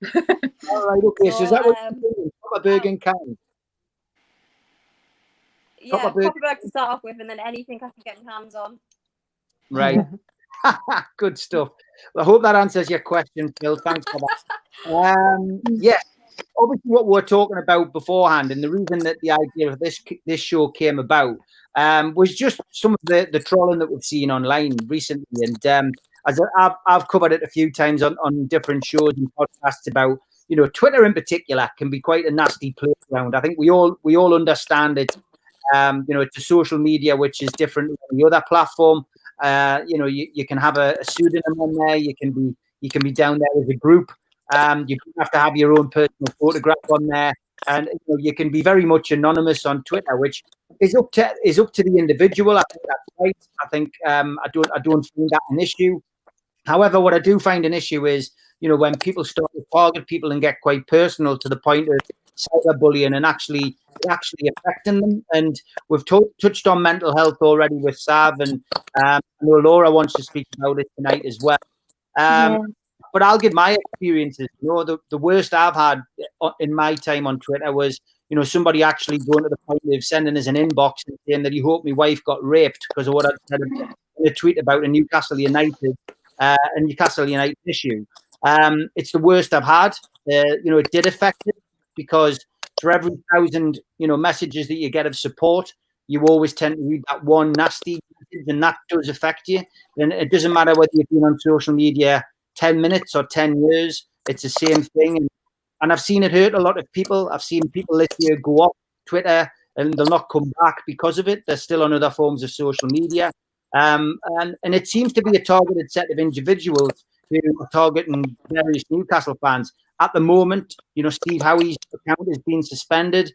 All right, okay. So is that what you're doing? Copperberg and can? Yeah, Copperberg to start off with, and then anything I can get my hands on. Right. Good stuff. Well, I hope that answers your question, Phil. Thanks for that. Yes. Obviously, what we're talking about beforehand, and the reason that the idea of this show came about was just some of the trolling that we've seen online recently. And as I've covered it a few times on different shows and podcasts about, Twitter in particular can be quite a nasty playground. I think we all understand it. It's a social media which is different than the other platform. You know, you can have a pseudonym on there. You can be down there as a group. You don't have to have your own personal photograph on there, and you know, you can be very much anonymous on Twitter, which is up to the individual. I think that's right. I think I don't find that an issue. However, what I do find an issue is, you know, when people start to target people and get quite personal to the point of cyberbullying and actually affecting them. And we've touched on mental health already with Sav, and I know Laura wants to speak about it tonight as well. But I'll give my experiences. You know, the worst I've had in my time on Twitter was, you know, somebody actually going to the point of sending us an inbox and saying that he hoped my wife got raped because of what I'd said in a tweet about a Newcastle United issue. It's the worst I've had. You know, it did affect it because for every 1,000, you know, messages that you get of support, you always tend to read that one nasty message, and that does affect you. And it doesn't matter whether you've been on social media 10 minutes or 10 years, it's the same thing. And I've seen it hurt a lot of people. I've seen people this year go off Twitter and they'll not come back because of it. They're still on other forms of social media. And it seems to be a targeted set of individuals who are targeting various Newcastle fans. At the moment, you know, Steve Howie's account has been suspended.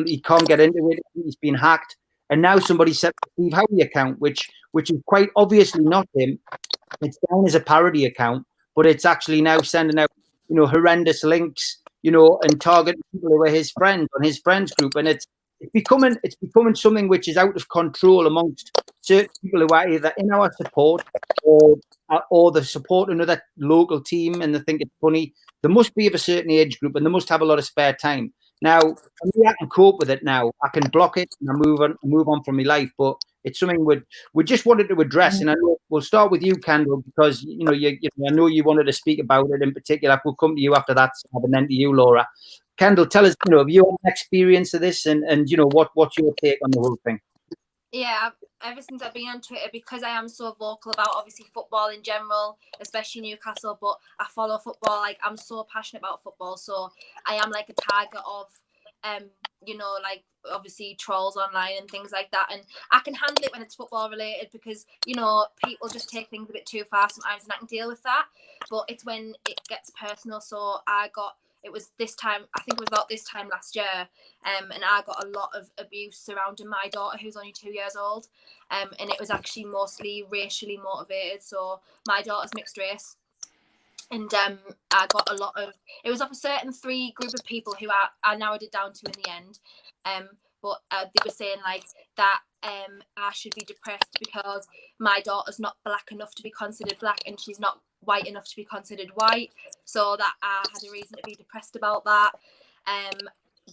He can't get into it. He's been hacked. And now somebody set the Steve Howie account, which is quite obviously not him. It's down as a parody account, but it's actually now sending out, you know, horrendous links, you know, and targeting people who are his friends on his friends group. And it's becoming something which is out of control amongst certain people who are either in our support or the support another local team, and they think it's funny. They must be of a certain age group and they must have a lot of spare time. Now, for me, I can cope with it now. I can block it and I move on from my life. But it's something we just wanted to address. And I know we'll start with you, Kendall, because you know I know you wanted to speak about it in particular. We'll come to you after that, and then to you, Laura. Kendall, tell us, you know, have you had an experience of this, and you know what's your take on the whole thing? Yeah, ever since I've been on Twitter, because I am so vocal about obviously football in general, especially Newcastle, but I follow football, like I'm so passionate about football, so I am like a target of you know, like obviously trolls online and things like that, and I can handle it when it's football related because, you know, people just take things a bit too far sometimes and I can deal with that. But it's when it gets personal. So it was this time, I think it was about this time last year, and I got a lot of abuse surrounding my daughter, who's only 2 years old, and it was actually mostly racially motivated. So my daughter's mixed race, and I got a lot of, it was of a certain 3 group of people who I narrowed it down to in the end, but they were saying like that I should be depressed because my daughter's not black enough to be considered black and she's not white enough to be considered white, so that I had a reason to be depressed about that.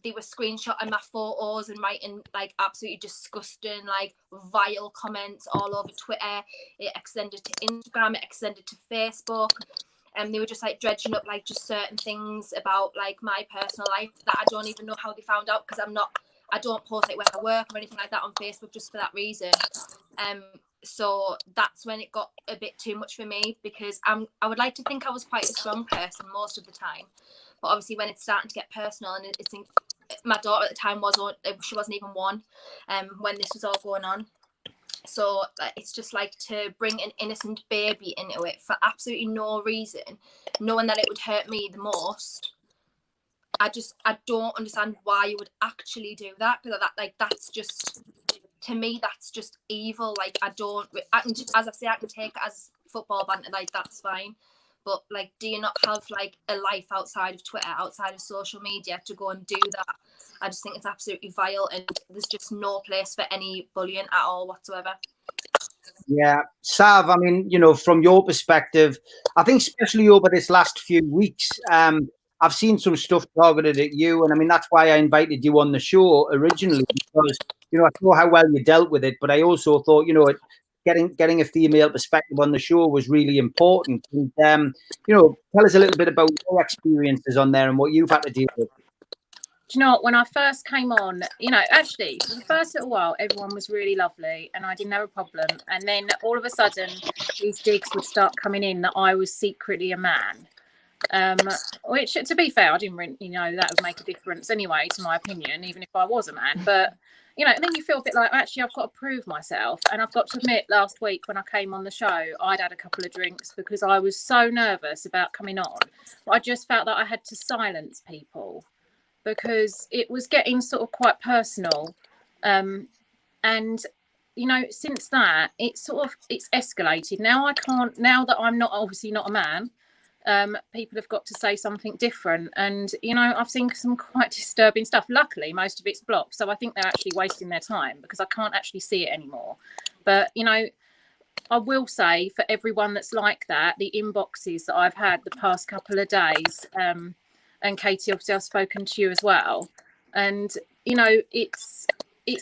They were screenshotting my photos and writing like absolutely disgusting, like vile comments all over Twitter. It extended to Instagram, it extended to Facebook, and they were just like dredging up like just certain things about like my personal life that I don't even know how they found out, because I don't post it where I work or anything like that on Facebook just for that reason. So that's when it got a bit too much for me, because I would like to think I was quite a strong person most of the time, but obviously when it's starting to get personal, and it's my daughter at the time she wasn't even 1 when this was all going on. So it's just like to bring an innocent baby into it for absolutely no reason, knowing that it would hurt me the most. I don't understand why you would actually do that, because that's just, to me, that's just evil. Like as I say, I can take it as football banter, like that's fine. But like, do you not have like a life outside of Twitter, outside of social media to go and do that? I just think it's absolutely vile, and there's just no place for any bullying at all whatsoever. Yeah, Sav, I mean, you know, from your perspective, I think especially over this last few weeks, I've seen some stuff targeted at you, and I mean that's why I invited you on the show originally, because you know I saw how well you dealt with it, but I also thought, you know, getting a female perspective on the show was really important. And you know, tell us a little bit about your experiences on there and what you've had to deal with. Do you know what, when I first came on, you know, actually for the first little while everyone was really lovely and I didn't have a problem, and then all of a sudden these digs would start coming in that I was secretly a man, which, to be fair, I didn't really, you know, that would make a difference anyway, to my opinion, even if I was a man. But you know, and then you feel a bit like, actually, I've got to prove myself. And I've got to admit, last week when I came on the show, I'd had a couple of drinks because I was so nervous about coming on. I just felt that I had to silence people because it was getting sort of quite personal. And, you know, since that, it's escalated. Now now that I'm obviously not a man, people have got to say something different. And, you know, I've seen some quite disturbing stuff. Luckily, most of it's blocked. So I think they're actually wasting their time because I can't actually see it anymore. But, you know, I will say for everyone that's like that, the inboxes that I've had the past couple of days, and Katie, obviously I've spoken to you as well. And, you know, it's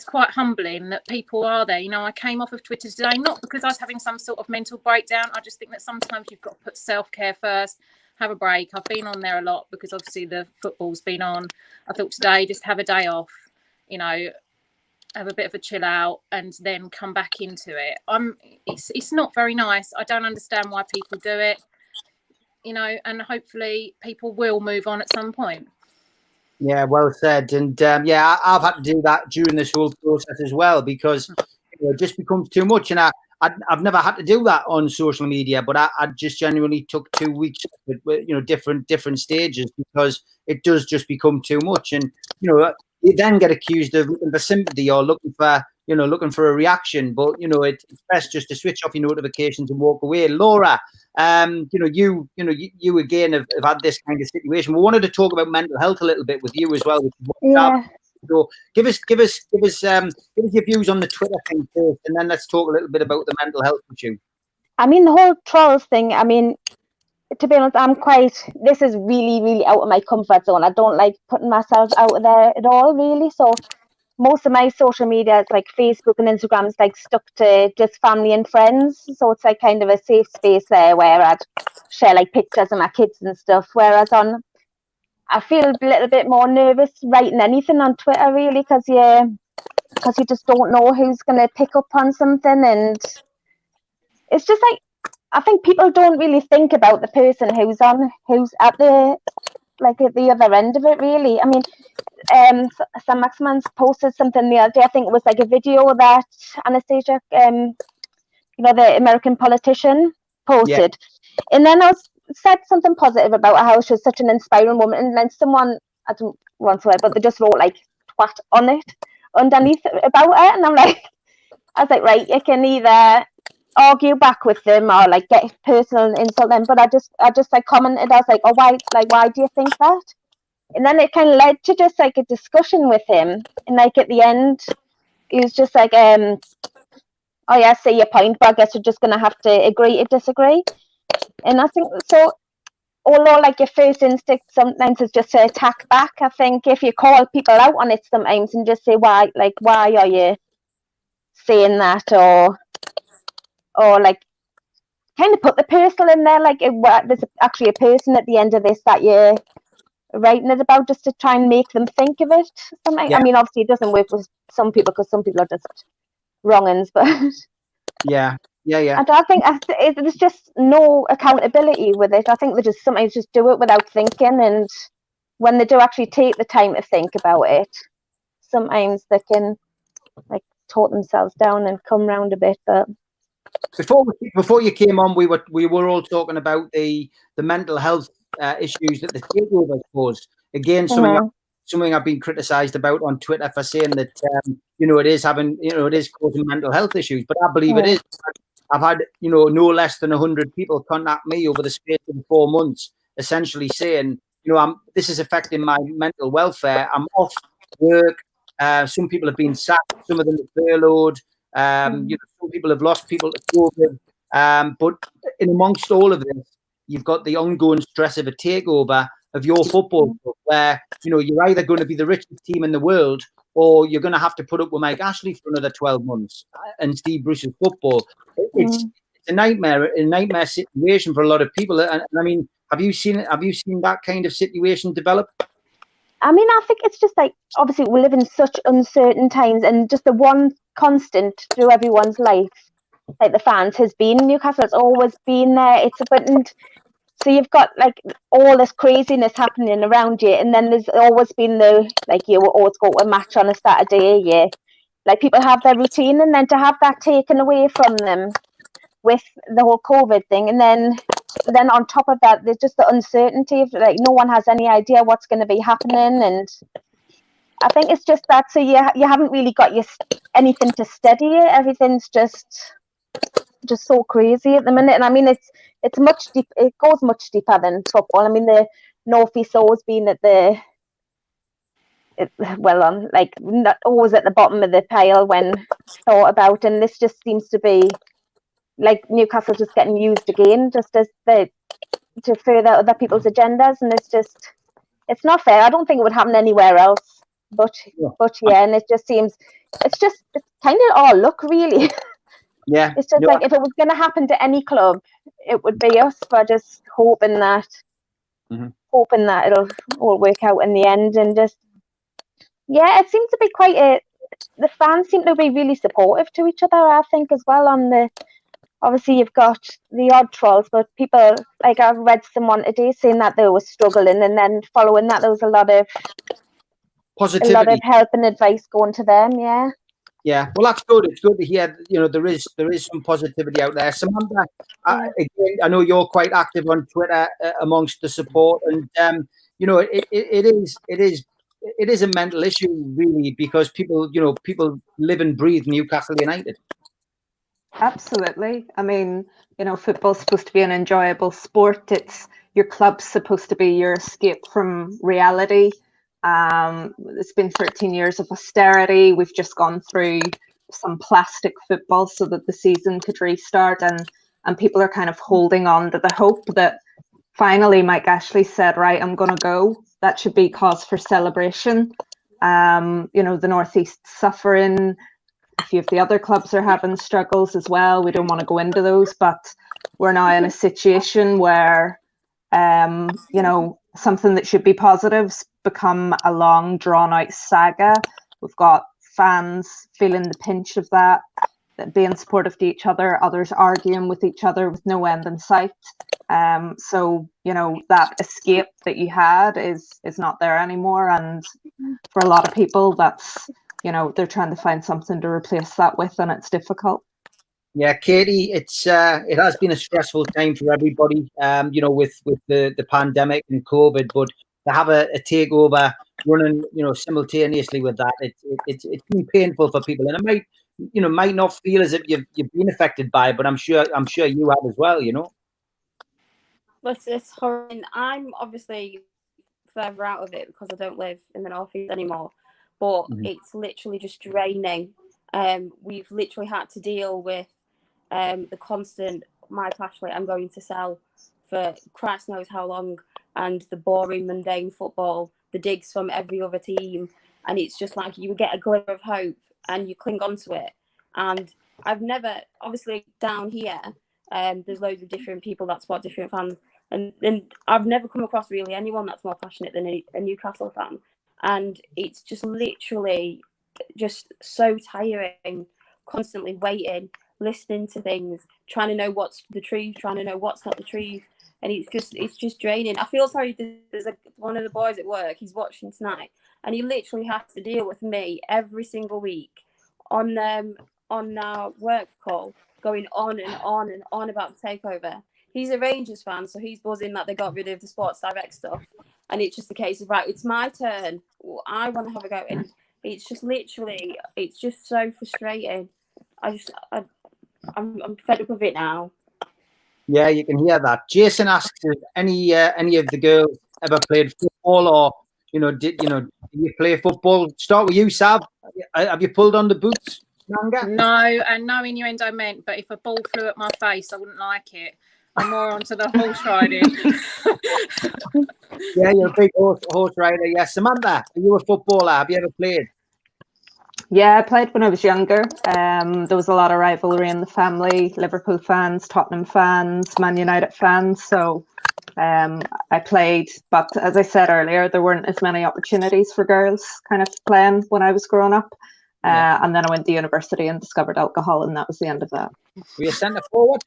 quite humbling that people are there. You know, I came off of Twitter today, not because I was having some sort of mental breakdown. I just think that sometimes you've got to put self-care first, have a break. I've been on there a lot because obviously the football's been on. I thought today, just have a day off, you know, have a bit of a chill out and then come back into it. It's not very nice. I don't understand why people do it, you know, and hopefully people will move on at some point. Yeah, well said. And yeah, I've had to do that during this whole process as well because it just becomes too much. And I've never had to do that on social media, but I just genuinely took 2 weeks with, you know, different stages because it does just become too much. And, you know, you then get accused of looking for sympathy or looking for a reaction. But, you know, it's best just to switch off your notifications and walk away. Laura, you again have had this kind of situation. We wanted to talk about mental health a little bit with you as well. Which is what so give us your views on the Twitter thing first, and then let's talk a little bit about the mental health issue. I mean, the whole trolls thing. I mean, to be honest, this is really, really out of my comfort zone. I don't like putting myself out there at all, really. So most of my social media is like Facebook and Instagram is like stuck to just family and friends. So it's like kind of a safe space there where I'd share like pictures of my kids and stuff. Whereas I feel a little bit more nervous writing anything on Twitter, really, because you just don't know who's going to pick up on something. And it's just like, I think people don't really think about the person who's at the other end of it, really. I mean, Sam Maximan's posted something the other day. I think it was like a video that Anastasia, the American politician, posted. Yeah. And then I said something positive about how she was such an inspiring woman. And then someone, I don't want to, but they just wrote like twat on it underneath about it. And I was like, right, you can either argue back with them or like get personal and insult them. But I just like commented, I was like, oh, why do you think that? And then it kind of led to just like a discussion with him. And like at the end, he was just like, oh yeah, I see your point, but I guess you're just going to have to agree to disagree. And I think, so although like your first instinct sometimes is just to attack back, I think if you call people out on it sometimes and just say, why are you saying that? Or like kind of put the personal in there, like there's actually a person at the end of this that you're writing it about, just to try and make them think of it. Yeah. I mean, obviously it doesn't work with some people because some people are just wrong-uns, but yeah. I don't think there's just no accountability with it. I think they just sometimes just do it without thinking, and when they do actually take the time to think about it, sometimes they can like talk themselves down and come round a bit. But before you came on, we were all talking about the mental health issues that the Takeover caused. Again, something I've been criticised about on Twitter for saying that it is causing mental health issues, but I believe it is. I've had no less than 100 people contact me over the space of 4 months, essentially saying, this is affecting my mental welfare. I'm off work. Some people have been sacked. Some of them are furloughed. Some people have lost people to COVID. But in amongst all of this, you've got the ongoing stress of a takeover of your football club, where you're either going to be the richest team in the world, or you're going to have to put up with Mike Ashley for another 12 months and Steve Bruce's football. It's a nightmare situation for a lot of people. And I mean, have you seen that kind of situation develop? I mean, I think it's just like, obviously we live in such uncertain times, and just the one constant through everyone's life, like the fans, has been Newcastle. It's always been there. It's abundant. So you've got like all this craziness happening around you, and then there's always been you always go to a match on a Saturday. like people have their routine, and then to have that taken away from them with the whole COVID thing, and then on top of that, there's just the uncertainty of like no one has any idea what's going to be happening, and I think it's just that. So you haven't really got anything to steady it. Everything's just so crazy at the minute, and I mean it's much deep. It goes much deeper than football. I mean the Northeast always been at like not always at the bottom of the pile when thought about, and this just seems to be like Newcastle just getting used again, just as to further other people's agendas, and it's not fair. I don't think it would happen anywhere else, but yeah, and it just seems it's kind of all luck, really. Yeah, it's just like if it was going to happen to any club, it would be us. We're just hoping that it'll all work out in the end, and just it seems to be quite the fans seem to be really supportive to each other, I think, as well. Obviously you've got the odd trolls, but people, like I've read someone today saying that they were struggling, and then following that there was a lot of positivity, a lot of help and advice going to them. Yeah, well, that's good. It's good to hear. There is some positivity out there. Samantha, again, I know you're quite active on Twitter amongst the support, and it is a mental issue, really, because people live and breathe Newcastle United. Absolutely. I mean, football's supposed to be an enjoyable sport. Your club's supposed to be your escape from reality. It's been 13 years of austerity. We've just gone through some plastic football so that the season could restart, and people are kind of holding on to the hope that finally Mike Ashley said, right, I'm going to go. That should be cause for celebration. The Northeast suffering. A few of the other clubs are having struggles as well. We don't want to go into those, but we're now in a situation where something that should be positives become a long drawn out saga. We've got fans feeling the pinch of that being supportive to each other, others arguing with each other with no end in sight. So that escape that you had is not there anymore, and for a lot of people that's they're trying to find something to replace that with, and it's difficult. Yeah, Katie, it has been a stressful time for everybody, with the pandemic and COVID, but to have a takeover running, simultaneously with that, it's been painful for people, and it might not feel as if you've been affected by it, but I'm sure you have as well, But it's horrible. I'm obviously further out of it because I don't live in the Northeast anymore, but it's literally just draining. We've literally had to deal with the constant Mike Ashley, I'm going to sell for Christ knows how long, and the boring, mundane football, the digs from every other team, and it's just like you get a glimmer of hope and you cling on to it. And I've never, obviously down here, there's loads of different people that support different fans, and I've never come across really anyone that's more passionate than a Newcastle fan. And it's just literally just so tiring, constantly waiting, listening to things, trying to know what's the truth, trying to know what's not the truth, and it's just draining. I feel sorry. There's one of the boys at work. He's watching tonight, and he literally has to deal with me every single week on our work call, going on and on and on about the takeover. He's a Rangers fan, so he's buzzing that they got rid of the Sports Direct stuff, and it's just a case of, right, it's my turn. I want to have a go, and it's just literally, it's just so frustrating. I'm fed up with it now. Yeah, you can hear that. Jason asks if any of the girls ever played football, or did you play football? Start with you, Sav. Have you pulled on the boots, Nanga? No, and no innuendo meant. But if a ball flew at my face, I wouldn't like it. I'm more onto the horse riding. Yeah, you're a big horse rider. Yeah, Samantha, are you a footballer? Have you ever played? Yeah, I played when I was younger. There was a lot of rivalry in the family. Liverpool fans, Tottenham fans, Man United fans. So I played. But as I said earlier, there weren't as many opportunities for girls kind of playing when I was growing up. And then I went to university and discovered alcohol, and that was the end of that. Were you centre forward?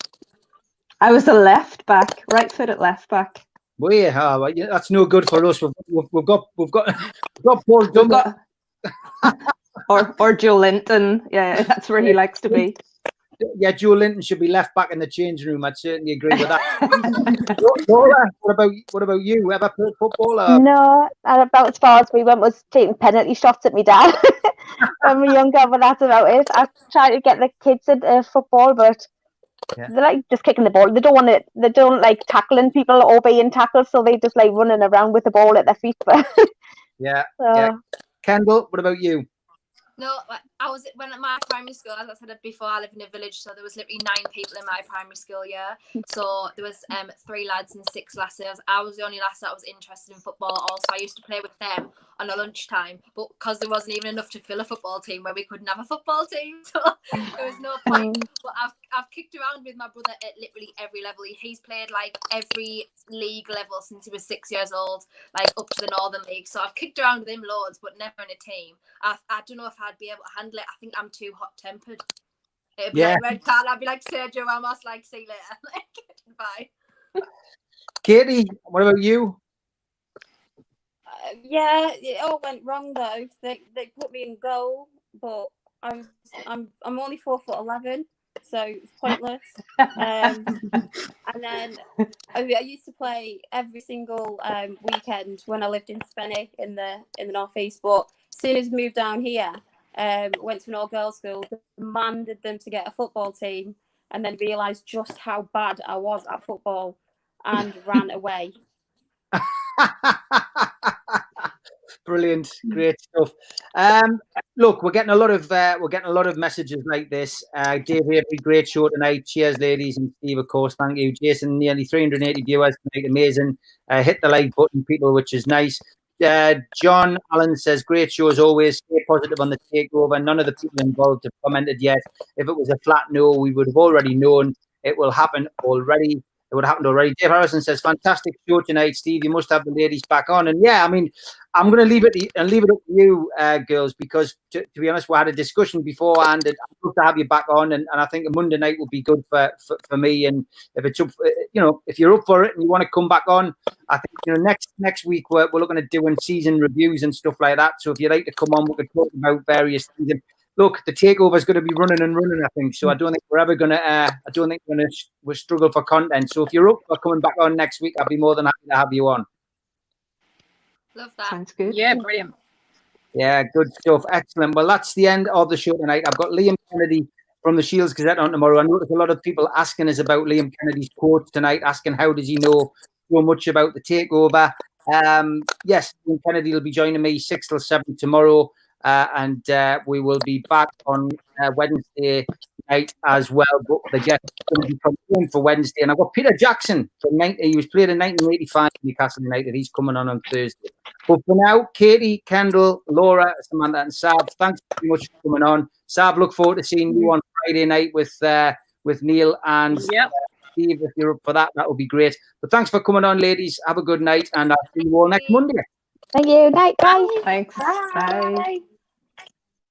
I was a left back, right-footed left back. Well, that's no good for us. We've got Paul Dummer. or Joe Linton. Yeah, that's where he likes to be. Yeah, Joe Linton should be left back in the changing room. I'd certainly agree with that. Laura, what about you? Ever played football? No, and about as far as we went was taking penalty shots at me dad when we were younger, but that's about it. I try to get the kids into football, but they're like just kicking the ball. They don't like tackling people or being tackled, so they just like running around with the ball at their feet. Yeah. Kendall, what about you? No, I was when at my primary school, as I said before, I live in a village, so there was literally 9 people in my primary school year. So there was 3 lads and 6 lasses. I was the only lass that was interested in football. Also, I used to play with them on a lunchtime, but because there wasn't even enough to fill a football team, where we couldn't have a football team, so there was no point. But I've kicked around with my brother at literally every level. He's played like every league level since he was 6 years old, like up to the Northern League. So I've kicked around with him loads, but never in a team. I don't know if I'd be able to handle it. I think I'm too hot-tempered. It'd be like red card. I'd be like Sergio Ramos, like, see you later. Bye. Katie, what about you? Yeah, it all went wrong though. They put me in goal, but I'm only 4'11", so it's pointless. And then I used to play every single weekend when I lived in Spenny in the northeast. But as soon as I moved down here, went to an all-girls school, demanded them to get a football team, and then realised just how bad I was at football, and ran away. Brilliant, great stuff. Look, we're getting a lot of messages like this. Dave Avery, great show tonight. Cheers, ladies, and Steve, of course. Thank you, Jason. Nearly 380 viewers tonight, amazing. Hit the like button, people, which is nice. John Allen says, great show as always. Stay positive on the takeover. None of the people involved have commented yet. If it was a flat no, we would have already known. It will happen already. It would have happened already. Dave Harrison says, fantastic show tonight, Steve. You must have the ladies back on. And yeah, I mean, I'm going to leave it up to you, girls, because to be honest, we had a discussion beforehand, and I'd love to have you back on. And I think a Monday night would be good for me. And if it's up, if you're up for it and you want to come back on, I think next week we're looking at doing season reviews and stuff like that. So if you'd like to come on, we could talk about various things. And look, the takeover is going to be running, I think. So I don't think we're ever going to. We struggle for content. So if you're up for coming back on next week, I'd be more than happy to have you on. Love that. Sounds good. Yeah, brilliant. Yeah, good stuff. Excellent. Well, that's the end of the show tonight. I've got Liam Kennedy from the Shields Gazette on tomorrow. I noticed a lot of people asking us about Liam Kennedy's quote tonight, asking how does he know so much about the takeover. Yes, Liam Kennedy will be joining me 6 till 7 tomorrow. And we will be back on Wednesday night as well. But the guest is going to be confirmed for Wednesday. And I've got Peter Jackson from he was played in 1985 in Newcastle United. He's coming on Thursday. But for now, Katie, Kendall, Laura, Samantha, and Sav, thanks very much for coming on. Sav, look forward to seeing you on Friday night with Neil and Steve. If you're up for that, that would be great. But thanks for coming on, ladies. Have a good night, and I'll see you all next Monday. Thank you. Night, guys. Thanks. Bye.